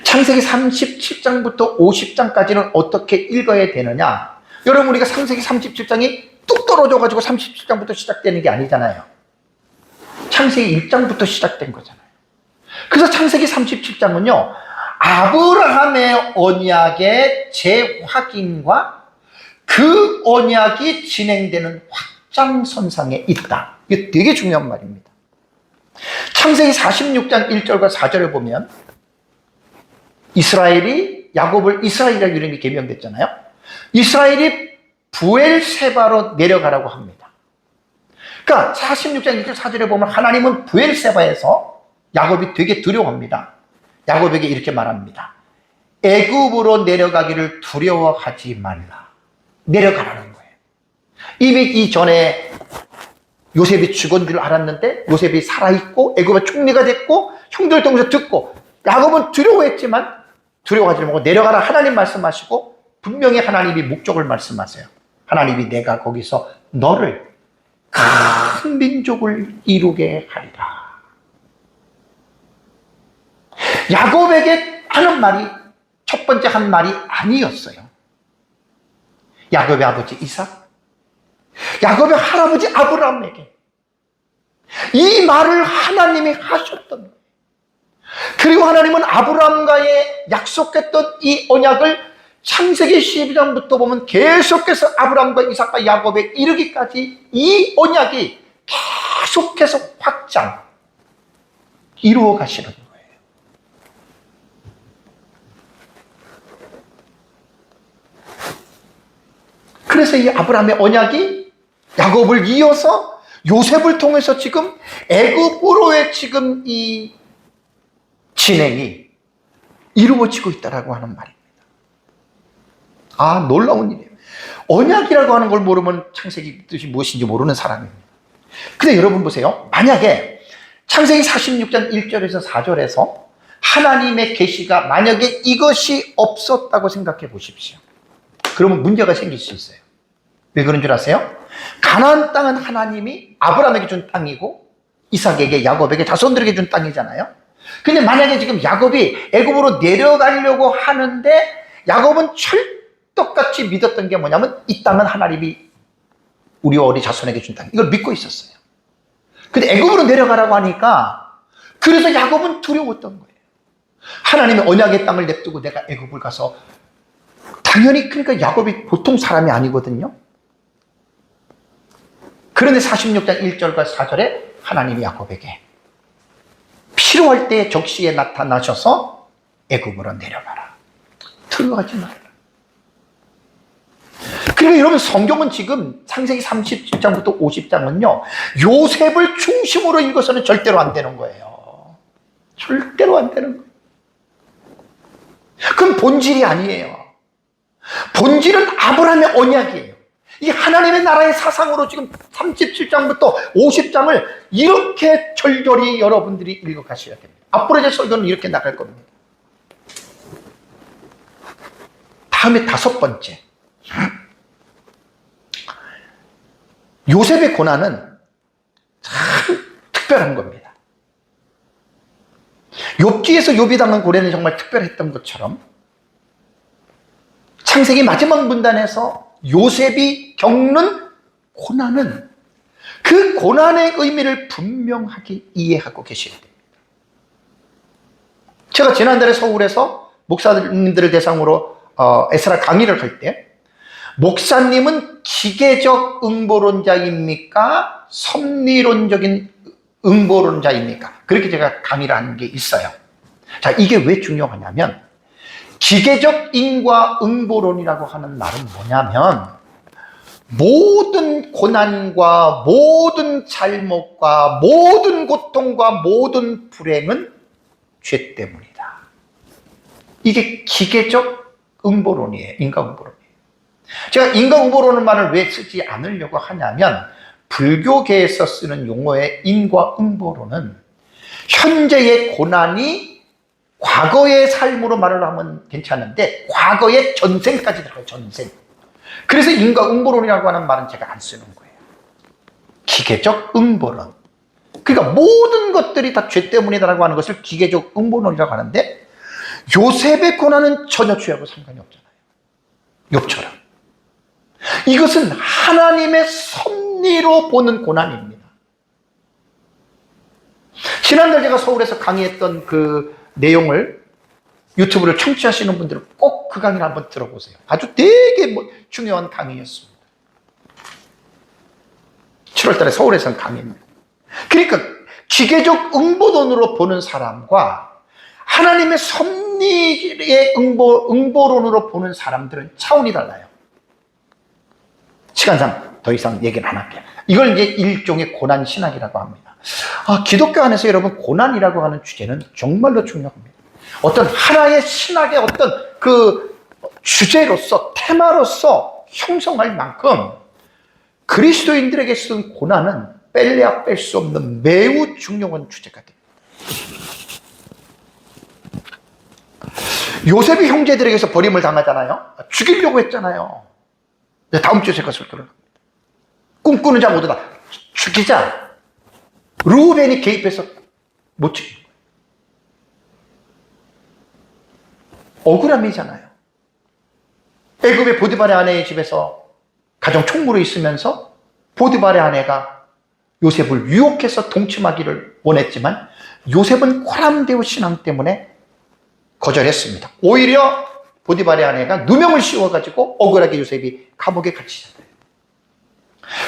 창세기 37장부터 50장까지는 어떻게 읽어야 되느냐? 여러분, 우리가 창세기 37장이 뚝 떨어져가지고 37장부터 시작되는 게 아니잖아요. 창세기 1장부터 시작된 거잖아요. 그래서 창세기 37장은요, 아브라함의 언약의 재확인과 그 언약이 진행되는 확장선상에 있다. 이게 되게 중요한 말입니다. 창세기 46장 1절과 4절을 보면 이스라엘이, 야곱을 이스라엘이라는 이름이 개명됐잖아요. 이스라엘이 부엘세바로 내려가라고 합니다. 그러니까 46장 1절 4절에 보면 하나님은 부엘세바에서 야곱이 되게 두려워합니다. 야곱에게 이렇게 말합니다. 애굽으로 내려가기를 두려워하지 말라. 내려가라는 거예요. 이미 이전에 요셉이 죽은 줄 알았는데 요셉이 살아있고 애굽의 총리가 됐고 형들 통해서 듣고 야곱은 두려워했지만 두려워하지 말고 내려가라 하나님 말씀하시고 분명히 하나님이 목적을 말씀하세요. 하나님이 내가 거기서 너를 큰 민족을 이루게 하리라. 야곱에게 하는 말이 첫 번째 한 말이 아니었어요. 야곱의 아버지 이삭, 야곱의 할아버지 아브라함에게 이 말을 하나님이 하셨던 거예요. 그리고 하나님은 아브라함과의 약속했던 이 언약을 창세기 12장부터 보면 계속해서 아브라함과 이삭과 야곱에 이르기까지 이 언약이 계속해서 확장 이루어 가시는 거예요. 그래서 이 아브라함의 언약이 야곱을 이어서 요셉을 통해서 지금 애굽으로의 지금 이 진행이 이루어지고 있다라고 하는 말입니다. 아, 놀라운 일이에요. 언약이라고 하는 걸 모르면 창세기 뜻이 무엇인지 모르는 사람입니다. 근데 여러분 보세요. 만약에 창세기 46장 1절에서 4절에서 하나님의 계시가 만약에 이것이 없었다고 생각해 보십시오. 그러면 문제가 생길 수 있어요. 왜 그런 줄 아세요? 가나안 땅은 하나님이 아브라함에게 준 땅이고 이삭에게, 야곱에게, 자손들에게 준 땅이잖아요. 근데 만약에 지금 야곱이 애굽으로 내려가려고 하는데 야곱은 철떡같이 믿었던 게 뭐냐면 이 땅은 하나님이 우리와 우리 자손에게 준 땅, 이걸 믿고 있었어요. 근데 애굽으로 내려가라고 하니까 그래서 야곱은 두려웠던 거예요. 하나님의 언약의 땅을 냅두고 내가 애굽을 가서, 당연히 그러니까 야곱이 보통 사람이 아니거든요. 그런데 46장 1절과 4절에 하나님이 야곱에게 필요할 때 적시에 나타나셔서 애굽으로 내려가라. 들어가지 말라. 그러니까 여러분, 성경은 지금 창세기 37장부터 50장은요 요셉을 중심으로 읽어서는 절대로 안 되는 거예요. 절대로 안 되는 거예요. 그건 본질이 아니에요. 본질은 아브라함의 언약이에요. 이 하나님의 나라의 사상으로 지금 37장부터 50장을 이렇게 절절히 여러분들이 읽어가셔야 됩니다. 앞으로 제 설교는 이렇게 나갈 겁니다. 다음에 다섯 번째, 요셉의 고난은 참 특별한 겁니다. 욥기에서 욥이 당한 고난이 정말 특별했던 것처럼 창세기 마지막 문단에서 요셉이 겪는 고난은 그 고난의 의미를 분명하게 이해하고 계셔야 됩니다. 제가 지난달에 서울에서 목사님들을 대상으로 에스라 강의를 할 때, 목사님은 기계적 응보론자입니까? 섭리론적인 응보론자입니까? 그렇게 제가 강의를 하는 게 있어요. 자, 이게 왜 중요하냐면, 기계적 인과 응보론이라고 하는 말은 뭐냐면, 모든 고난과 모든 잘못과 모든 고통과 모든 불행은 죄 때문이다. 이게 기계적 응보론이에요. 인과응보론이에요. 제가 인과응보론은 말을 왜 쓰지 않으려고 하냐면, 불교계에서 쓰는 용어의 인과응보론은 현재의 고난이 과거의 삶으로 말을 하면 괜찮은데 과거의 전생까지 들어가요. 전생. 그래서 인과응보론이라고 하는 말은 제가 안 쓰는 거예요. 기계적 응보론. 그러니까 모든 것들이 다 죄 때문이다라고 하는 것을 기계적 응보론이라고 하는데, 요셉의 고난은 전혀 죄하고 상관이 없잖아요. 욥처럼. 이것은 하나님의 섭리로 보는 고난입니다. 지난달 제가 서울에서 강의했던 그 내용을 유튜브를 청취하시는 분들은 꼭 그 강의를 한번 들어보세요. 아주 되게 중요한 강의였습니다. 7월 달에 서울에서 강의입니다. 그러니까 기계적 응보론으로 보는 사람과 하나님의 섭리의 응보론으로 보는 사람들은 차원이 달라요. 시간상 더 이상 얘기는 안 할게요. 이걸 이제 일종의 고난 신학이라고 합니다. 기독교 안에서 여러분, 고난이라고 하는 주제는 정말로 중요합니다. 어떤 하나의 신학의 어떤 그 주제로서, 테마로서 형성할 만큼 그리스도인들에게 쓴 고난은 뺄래야 뺄 수 없는 매우 중요한 주제가 됩니다. 요셉이 형제들에게서 버림을 당하잖아요. 죽이려고 했잖아요. 다음 주에 제가 설교를 합니다. 꿈꾸는 자 모두 다 죽이자. 르우벤이 개입해서 못 죽인 거예요. 억울함이잖아요. 애굽의 보디발의 아내의 집에서 가정 총무로 있으면서 보디발의 아내가 요셉을 유혹해서 동침하기를 원했지만 요셉은 코람데오 신앙 때문에 거절했습니다. 오히려 보디발의 아내가 누명을 씌워가지고 억울하게 요셉이 감옥에 갇히잖아요.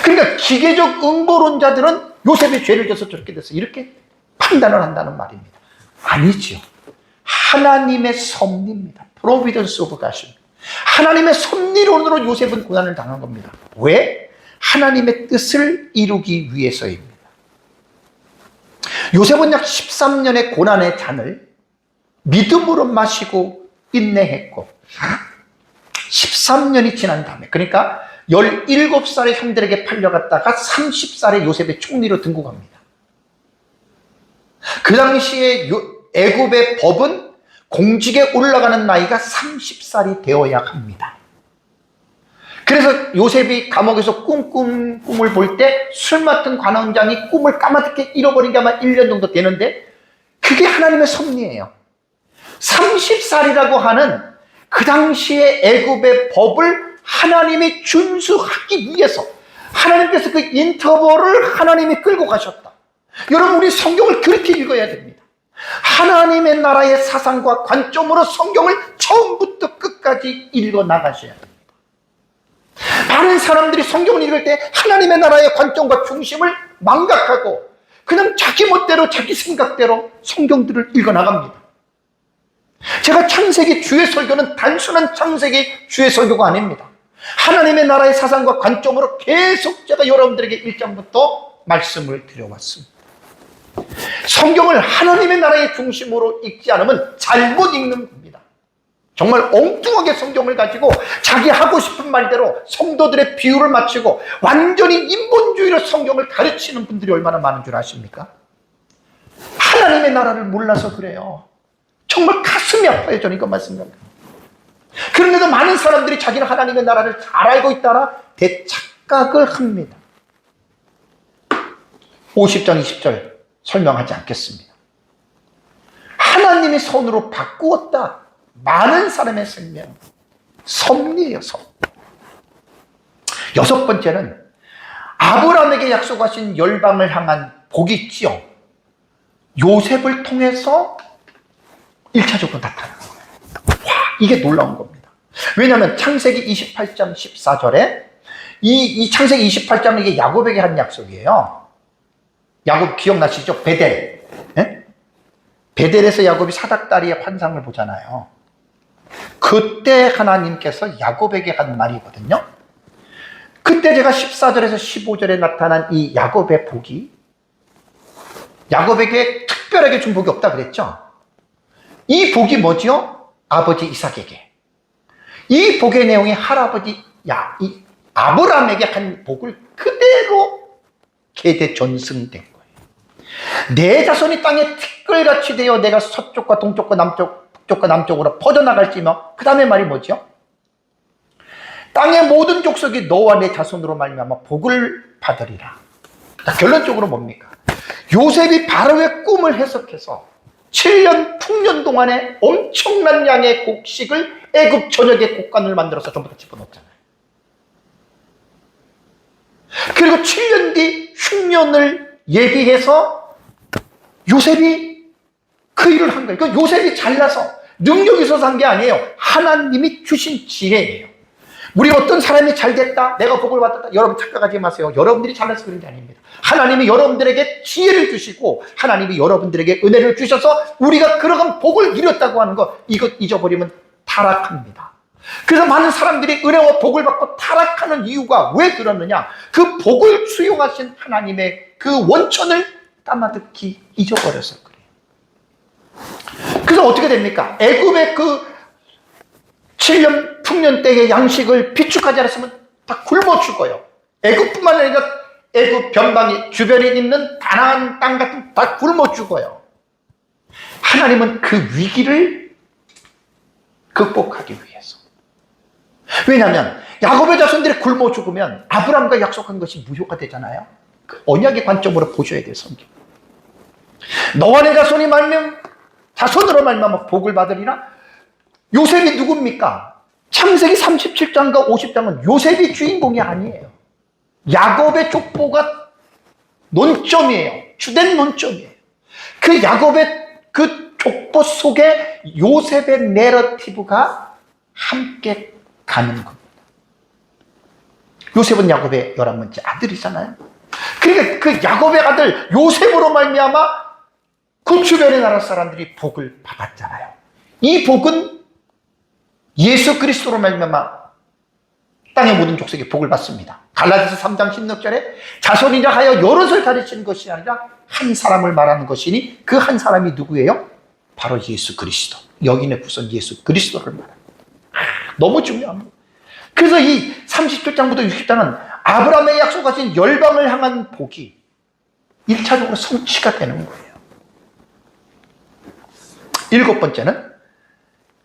그러니까 기계적 응보론자들은 요셉이 죄를 져서 저렇게 됐어, 이렇게 판단을 한다는 말입니다. 아니지요. 하나님의 섭리입니다. Providence of God. 하나님의 섭리론으로 요셉은 고난을 당한 겁니다. 왜? 하나님의 뜻을 이루기 위해서입니다. 요셉은 약 13년의 고난의 잔을 믿음으로 마시고 인내했고, 13년이 지난 다음에, 그러니까 17살의 형들에게 팔려갔다가 30살의 요셉의 총리로 등극합니다. 그 당시에 애굽의 법은 공직에 올라가는 나이가 30살이 되어야 합니다. 그래서 요셉이 감옥에서 꿈을 볼 때 술 맡은 관원장이 꿈을 까맣게 잃어버린 게 아마 1년 정도 되는데, 그게 하나님의 섭리예요. 30살이라고 하는 그 당시의 애굽의 법을 하나님이 준수하기 위해서 하나님께서 그 인터벌을 하나님이 끌고 가셨다. 여러분, 우리 성경을 그렇게 읽어야 됩니다. 하나님의 나라의 사상과 관점으로 성경을 처음부터 끝까지 읽어 나가셔야 됩니다. 많은 사람들이 성경을 읽을 때 하나님의 나라의 관점과 중심을 망각하고 그냥 자기 멋대로 자기 생각대로 성경들을 읽어 나갑니다. 제가 창세기 주의 설교는 단순한 창세기 주의 설교가 아닙니다. 하나님의 나라의 사상과 관점으로 계속 제가 여러분들에게 1장부터 말씀을 드려왔습니다. 성경을 하나님의 나라의 중심으로 읽지 않으면 잘못 읽는 겁니다. 정말 엉뚱하게 성경을 가지고 자기 하고 싶은 말대로 성도들의 비유를 맞추고 완전히 인본주의로 성경을 가르치는 분들이 얼마나 많은 줄 아십니까? 하나님의 나라를 몰라서 그래요. 정말 가슴이 아파요. 저는 이것만 생각해요. 그런데도 많은 사람들이 자기는 하나님의 나라를 잘 알고 있다라 대착각을 합니다. 50장 20절 설명하지 않겠습니다. 하나님이 손으로 바꾸었다. 많은 사람의 생명. 섭리예요, 섭리. 여섯 번째는 아브라함에게 약속하신 열방을 향한 복이 있지요. 요셉을 통해서 1차적으로 나타나는 거예요. 와, 이게 놀라운 겁니다. 왜냐하면 창세기 28장 14절에 이 창세기 28장은 이게 야곱에게 한 약속이에요. 야곱 기억나시죠? 베델. 네? 베델에서 야곱이 사닥다리의 환상을 보잖아요. 그때 하나님께서 야곱에게 한 말이거든요. 그때 제가 14절에서 15절에 나타난 이 야곱의 복이 야곱에게 특별하게 준 복이 없다 그랬죠. 이 복이 뭐죠? 아버지 이삭에게. 이 복의 내용이 할아버지 이 아브라함에게 한 복을 그대로 계대 전승된 거예요. 내 자손이 땅에 티끌같이 되어 내가 서쪽과 동쪽과 남쪽, 북쪽과 남쪽으로 퍼져나갈지며, 그 다음에 말이 뭐죠? 땅의 모든 족속이 너와 내 자손으로 말미암아 복을 받으리라. 결론적으로 뭡니까? 요셉이 바로의 꿈을 해석해서 7년 풍년 동안에 엄청난 양의 곡식을 애굽 전역의 곡간을 만들어서 전부 다 집어넣었잖아요. 그리고 7년 뒤 흉년을 예비해서 요셉이 그 일을 한 거예요. 그 요셉이 잘나서 능력이 있어서 한 게 아니에요. 하나님이 주신 지혜예요. 우리 어떤 사람이 잘됐다, 내가 복을 받았다, 여러분 착각하지 마세요. 여러분들이 잘나서 그런 게 아닙니다. 하나님이 여러분들에게 지혜를 주시고 하나님이 여러분들에게 은혜를 주셔서 우리가 그러한 복을 이뤘다고 하는 거, 이것 잊어버리면 타락합니다. 그래서 많은 사람들이 은혜와 복을 받고 타락하는 이유가 왜 그러느냐? 그 복을 수용하신 하나님의 그 원천을 까마득히 잊어버려서 그래요. 그래서 어떻게 됩니까? 애굽의 그 7년 풍년 때의 양식을 비축하지 않았으면 다 굶어 죽어요. 애굽뿐만 아니라 애굽 변방이 주변에 있는 가나안 땅 같은 다 굶어 죽어요. 하나님은 그 위기를 극복하기 위해서. 왜냐하면 야곱의 자손들이 굶어 죽으면 아브라함과 약속한 것이 무효가 되잖아요. 그 언약의 관점으로 보셔야 돼요, 성경. 너와 내 자손이 자손으로 말미암아 복을 받으리라. 요셉이 누굽니까? 창세기 37장과 50장은 요셉이 주인공이 아니에요. 야곱의 족보가 논점이에요. 주된 논점이에요. 그 야곱의 그 족보 속에 요셉의 내러티브가 함께 가는 겁니다. 요셉은 야곱의 11번째 아들이잖아요. 그러니까 그 야곱의 아들 요셉으로 말미암아 그 주변의 나라 사람들이 복을 받았잖아요. 이 복은 예수 그리스도로 말미암아 땅의 모든 족속이 복을 받습니다. 갈라디아서 3장 16절에 자손이라 하여 여럿을 가르치는 것이 아니라 한 사람을 말하는 것이니 그 한 사람이 누구예요? 바로 예수 그리스도. 여기는 우선 예수 그리스도를 말합니다. 너무 중요합니다. 그래서 이 37장부터 60장은 아브라함의 약속하신 열방을 향한 복이 1차적으로 성취가 되는 거예요. 7번째는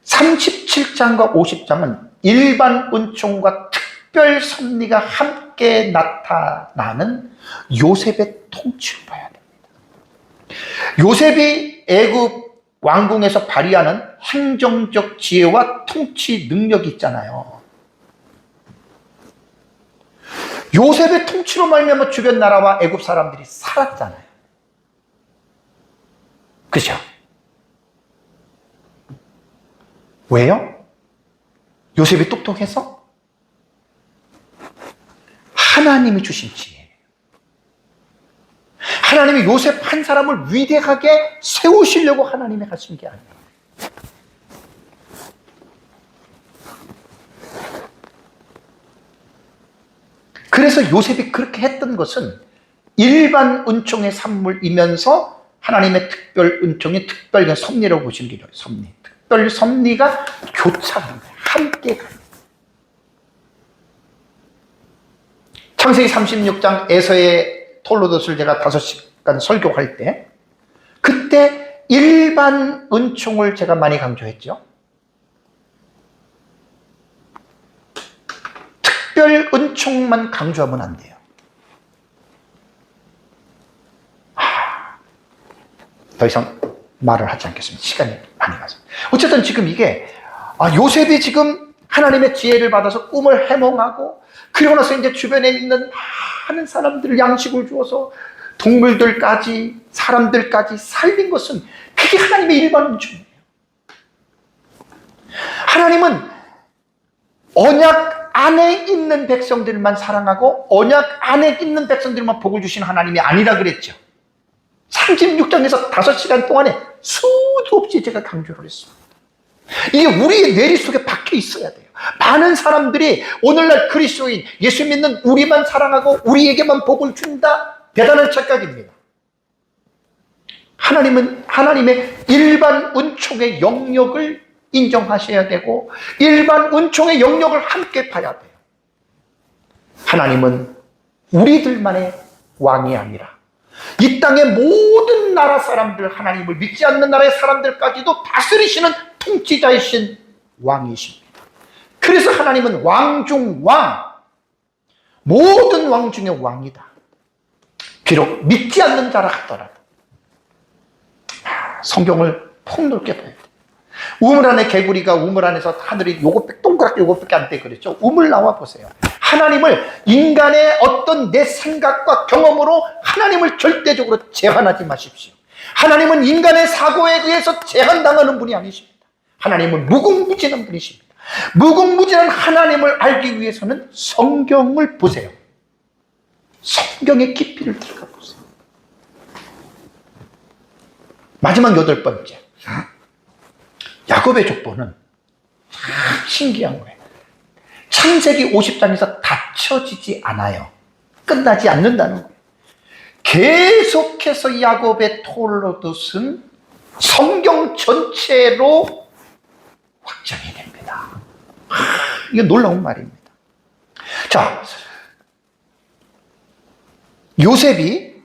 37장과 50장은 일반 은총과 특별 섭리가 함께 나타나는 요셉의 통치를 봐야 됩니다. 요셉이 애굽 왕궁에서 발휘하는 행정적 지혜와 통치 능력이 있잖아요. 요셉의 통치로 말미암아 주변 나라와 애굽 사람들이 살았잖아요. 그죠? 왜요? 요셉이 똑똑해서? 하나님이 주신 지혜예요. 하나님이 요셉 한 사람을 위대하게 세우시려고 하나님이 하신 게 아니에요. 그래서 요셉이 그렇게 했던 것은 일반 은총의 산물이면서 하나님의 특별 은총의 특별 섭리라고 보시는 게 좋아요. 섭리. 특별 섭리가 교차하는 거예요. 함께 가는 거예요. 창세기 36장 에서의 톨로도스를 제가 5시간 설교할 때 그때 일반 은총을 제가 많이 강조했죠. 특별 은총만 강조하면 안 돼요. 더 이상 말을 하지 않겠습니다. 시간이 많이 가서. 어쨌든 지금 이게 요셉이 지금 하나님의 지혜를 받아서 꿈을 해몽하고, 그리고 나서 이제 주변에 있는 많은 사람들 양식을 주어서 동물들까지 사람들까지 살린 것은 그게 하나님의 일반 은총이에요. 하나님은 언약 안에 있는 백성들만 사랑하고 언약 안에 있는 백성들만 복을 주시는 하나님이 아니라 그랬죠. 36장에서 5시간 동안에 수도 없이 제가 강조를 했습니다. 이게 우리의 뇌리 속에 박혀 있어야 돼요. 많은 사람들이 오늘날 그리스도인, 예수 믿는 우리만 사랑하고 우리에게만 복을 준다, 대단한 착각입니다. 하나님은 하나님의 일반 은총의 영역을 인정하셔야 되고, 일반 은총의 영역을 함께 봐야 돼요. 하나님은 우리들만의 왕이 아니라 이 땅의 모든 나라 사람들, 하나님을 믿지 않는 나라의 사람들까지도 다스리시는 통치자이신 왕이십니다. 그래서 하나님은 왕 중 왕, 모든 왕 중에 왕이다. 비록 믿지 않는 자라 하더라도 성경을 폭넓게 봐야 돼요. 우물 안에 개구리가 우물 안에서 하늘이 요것밖에, 동그랗게 요것밖에 안 돼 그랬죠. 우물 나와 보세요. 하나님을, 인간의 어떤 내 생각과 경험으로 하나님을 절대적으로 제한하지 마십시오. 하나님은 인간의 사고에 의해서 제한당하는 분이 아니십니다. 하나님은 무궁무진한 분이십니다. 무궁무진한 하나님을 알기 위해서는 성경을 보세요. 성경의 깊이를 들어가 보세요. 마지막 8번째, 야곱의 족보는 신기한 거예요. 창세기 50장에서 닫혀지지 않아요. 끝나지 않는다는 거예요. 계속해서 야곱의 톨로릇은 성경 전체로 확장이 됩니다. 이게 놀라운 말입니다. 자, 요셉이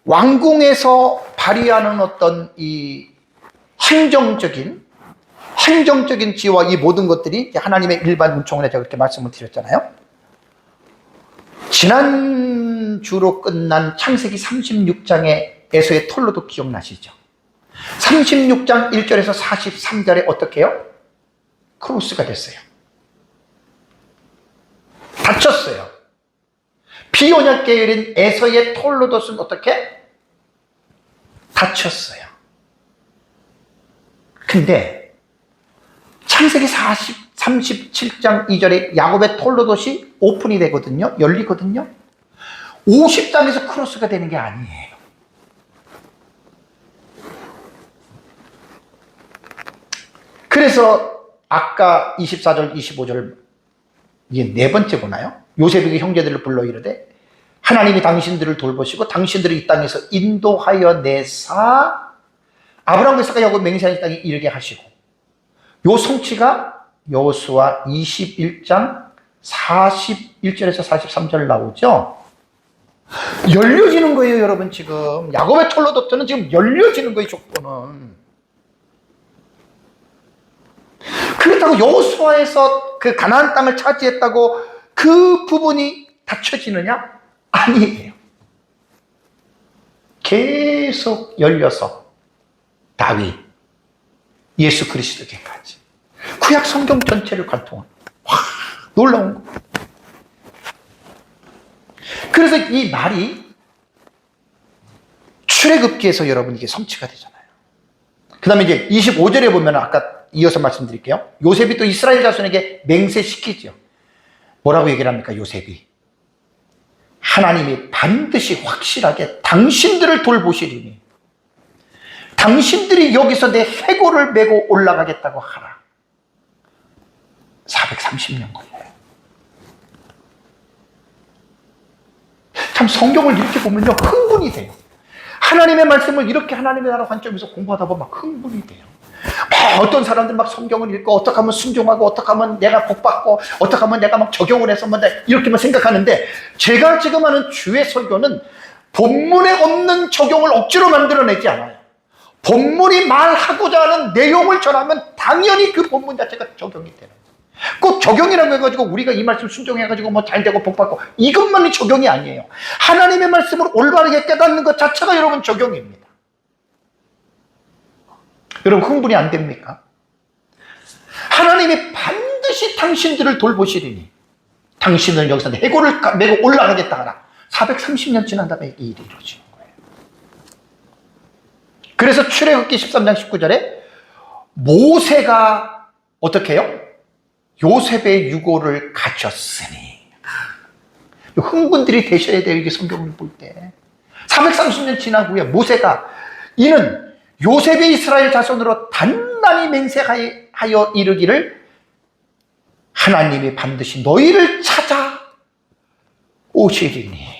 왕궁에서 발휘하는 어떤 이 행정적인 지와 이 모든 것들이 하나님의 일반 은총을 제가 그렇게 말씀을 드렸잖아요. 지난주로 끝난 창세기 36장에서의 톨로도 기억나시죠? 36장 1절에서 43절에 어떻게 해요? 크로스가 됐어요. 다쳤어요. 비언약 계열인 에서의 톨로도스는 어떻게? 다쳤어요. 근데 창세기 37장 2절에 야곱의 톨로도시 오픈이 되거든요. 열리거든요. 50장에서 크로스가 되는 게 아니에요. 그래서 아까 24절, 25절, 이게 4번째 보나요? 요셉에게 형제들을 불러 이르되 하나님이 당신들을 돌보시고 당신들을 이 땅에서 인도하여 내사 아브라함과 이삭과 야곱 맹세한 땅에 이르게 하시고, 요 성취가 여호수아 21장 41절에서 43절 나오죠. 열려지는 거예요, 여러분. 지금 야곱의 톨로도트는 지금 열려지는 거예요, 족보는. 그렇다고 여호수아에서 그 가나안 땅을 차지했다고 그 부분이 닫혀지느냐? 아니에요. 계속 열려서 다윗, 예수 그리스도께까지 구약 성경 전체를 관통합니다. 와, 놀라운 거. 그래서 이 말이 출애굽기에서 여러분 이게 성취가 되잖아요. 그 다음에 이제 25절에 보면 아까 이어서 말씀드릴게요. 요셉이 또 이스라엘 자손에게 맹세시키죠. 뭐라고 얘기를 합니까? 요셉이 하나님이 반드시 확실하게 당신들을 돌보시리니 당신들이 여기서 내 해골을 메고 올라가겠다고 하라. 430년 걸려요. 참 성경을 이렇게 보면요, 흥분이 돼요. 하나님의 말씀을 이렇게 하나님의 나라 관점에서 공부하다 보면 막 흥분이 돼요. 어떤 사람들 막 성경을 읽고 어떻게 하면 순종하고 어떻게 하면 내가 복받고 어떻게 하면 내가 막 적용을 해서 뭐 이렇게만 생각하는데, 제가 지금 하는 주의 설교는 본문에 없는 적용을 억지로 만들어내지 않아요. 본문이 말하고자 하는 내용을 전하면 당연히 그 본문 자체가 적용이 되는 거예요. 꼭 적용이라고 해가지고 우리가 이 말씀 순종해가지고 뭐 잘되고 복받고 이것만이 적용이 아니에요. 하나님의 말씀을 올바르게 깨닫는 것 자체가 여러분 적용입니다. 여러분 흥분이 안 됩니까? 하나님이 반드시 당신들을 돌보시리니 당신은 여기서 해골을 메고 올라가겠다 하라. 430년 지난 다음에 이 일이 이루어지는 거예요. 그래서 출애굽기 13장 19절에 모세가 어떻게 해요? 요셉의 유고를 가졌으니. 흥분들이 되셔야 돼요. 이게 성경을 볼 때. 430년 지난 후에 모세가 이는 요셉의 이스라엘 자손으로 단단히 맹세하여 이르기를 하나님이 반드시 너희를 찾아 오시리니.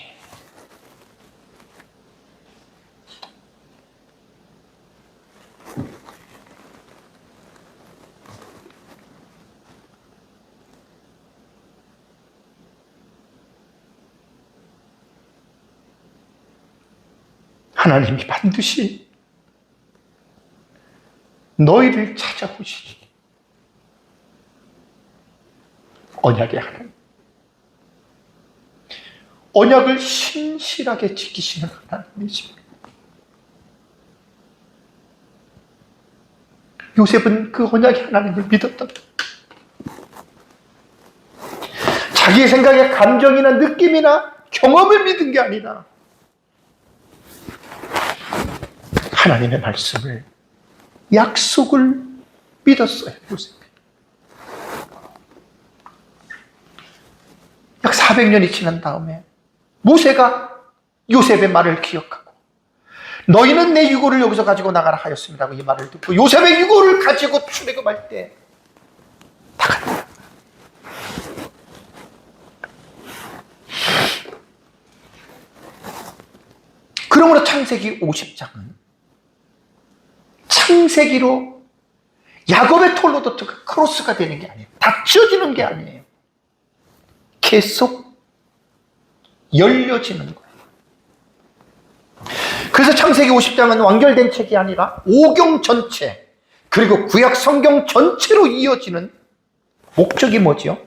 하나님이 반드시 너희를 찾아오시리니. 언약의 하나님. 언약을 신실하게 지키시는 하나님이십니다. 요셉은 그 언약의 하나님을 믿었다. 자기의 생각에 감정이나 느낌이나 경험을 믿은 게 아니라 하나님의 말씀을, 약속을 믿었어요. 요셉이. 약 400년이 지난 다음에 모세가 요셉의 말을 기억하고 너희는 내 유고를 여기서 가지고 나가라 하였습니다고 이 말을 듣고 요셉의 유고를 가지고 출애굽할 때 나간다. 그러므로 창세기 50장은 창세기로 야곱의 톨로도트가 크로스가 되는 게 아니에요. 다 찢어지는 게 아니에요. 계속 열려지는 거예요. 그래서 창세기 50장은 완결된 책이 아니라 오경 전체 그리고 구약 성경 전체로 이어지는 목적이 뭐지요?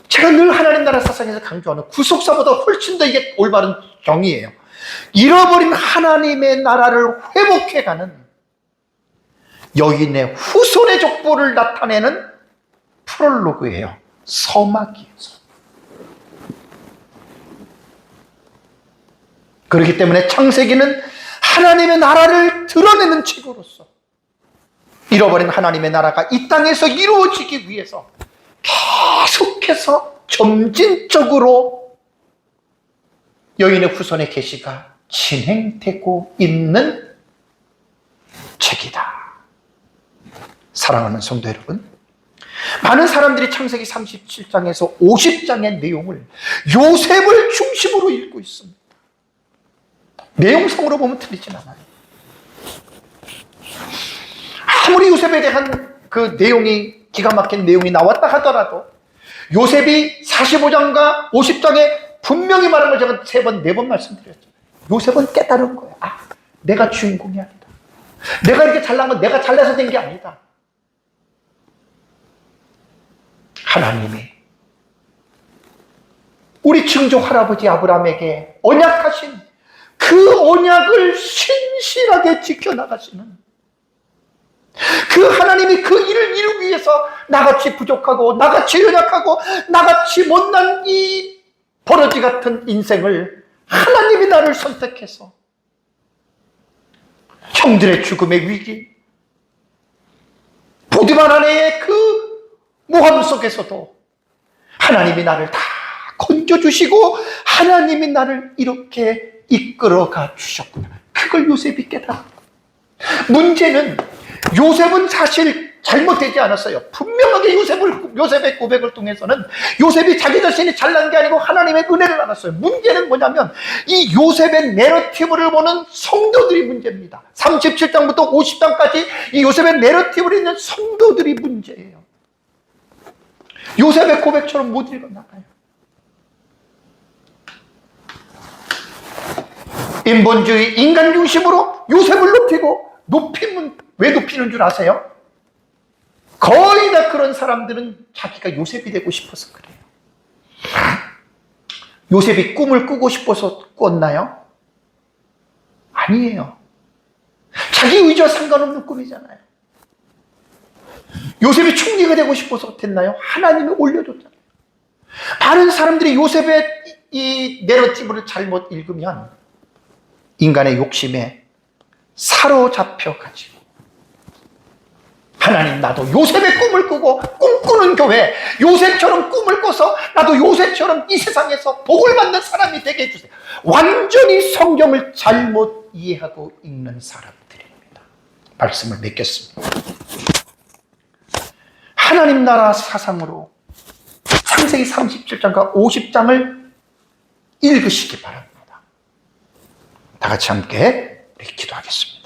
제가 늘 하나님 나라 사상에서 강조하는 구속사보다 훨씬 더 이게 올바른 정의예요. 잃어버린 하나님의 나라를 회복해가는 여인의 후손의 족보를 나타내는 프롤로그예요. 서막이에요. 그렇기 때문에 창세기는 하나님의 나라를 드러내는 책으로서 잃어버린 하나님의 나라가 이 땅에서 이루어지기 위해서 계속해서 점진적으로 여인의 후손의 계시가 진행되고 있는 책이다. 사랑하는 성도 여러분, 많은 사람들이 창세기 37장에서 50장의 내용을 요셉을 중심으로 읽고 있습니다. 내용상으로 보면 틀리진 않아요. 아무리 요셉에 대한 그 내용이 기가 막힌 내용이 나왔다 하더라도 요셉이 45장과 50장에 분명히 말한 걸 제가 3번, 4번 말씀드렸죠. 요셉은 깨달은 거예요. 아, 내가 주인공이 아니다. 내가 이렇게 잘난 건 내가 잘나서 된 게 아니다. 하나님이 우리 증조 할아버지 아브라함에게 언약하신 그 언약을 신실하게 지켜나가시는 그 하나님이 그 일을 이루기 위해서 나같이 부족하고 나같이 연약하고 나같이 못난 이 버러지 같은 인생을 하나님이 나를 선택해서 형들의 죽음의 위기, 보디발 아내의 그 모함 속에서도 하나님이 나를 다 건져주시고 하나님이 나를 이렇게 이끌어가 주셨구나. 그걸 요셉이 깨달았고, 문제는 요셉은 사실 잘못되지 않았어요. 분명하게 요셉의 고백을 통해서는 요셉이 자기 자신이 잘난 게 아니고 하나님의 은혜를 알았어요. 문제는 뭐냐면 이 요셉의 내러티브를 보는 성도들이 문제입니다. 37장부터 50장까지 이 요셉의 내러티브를 있는 성도들이 문제예요. 요셉의 고백처럼 못 읽어나가요. 인본주의, 인간 중심으로 요셉을 높이면 왜 높이는 줄 아세요? 거의 다 그런 사람들은 자기가 요셉이 되고 싶어서 그래요. 요셉이 꿈을 꾸고 싶어서 꿨나요? 아니에요. 자기 의지와 상관없는 꿈이잖아요. 요셉이 총리가 되고 싶어서 됐나요? 하나님이 올려줬잖아요. 많은 사람들이 요셉의 이 내러티브를 잘못 읽으면 인간의 욕심에 사로잡혀가지고, 하나님 나도 요셉의 꿈을 꾸고 꿈꾸는 교회, 요셉처럼 꿈을 꿔서 나도 요셉처럼 이 세상에서 복을 받는 사람이 되게 해주세요. 완전히 성경을 잘못 이해하고 읽는 사람들입니다. 말씀을 맺겠습니다. 하나님 나라 사상으로 창세기 37장과 50장을 읽으시기 바랍니다. 다 같이 함께 우리 기도하겠습니다.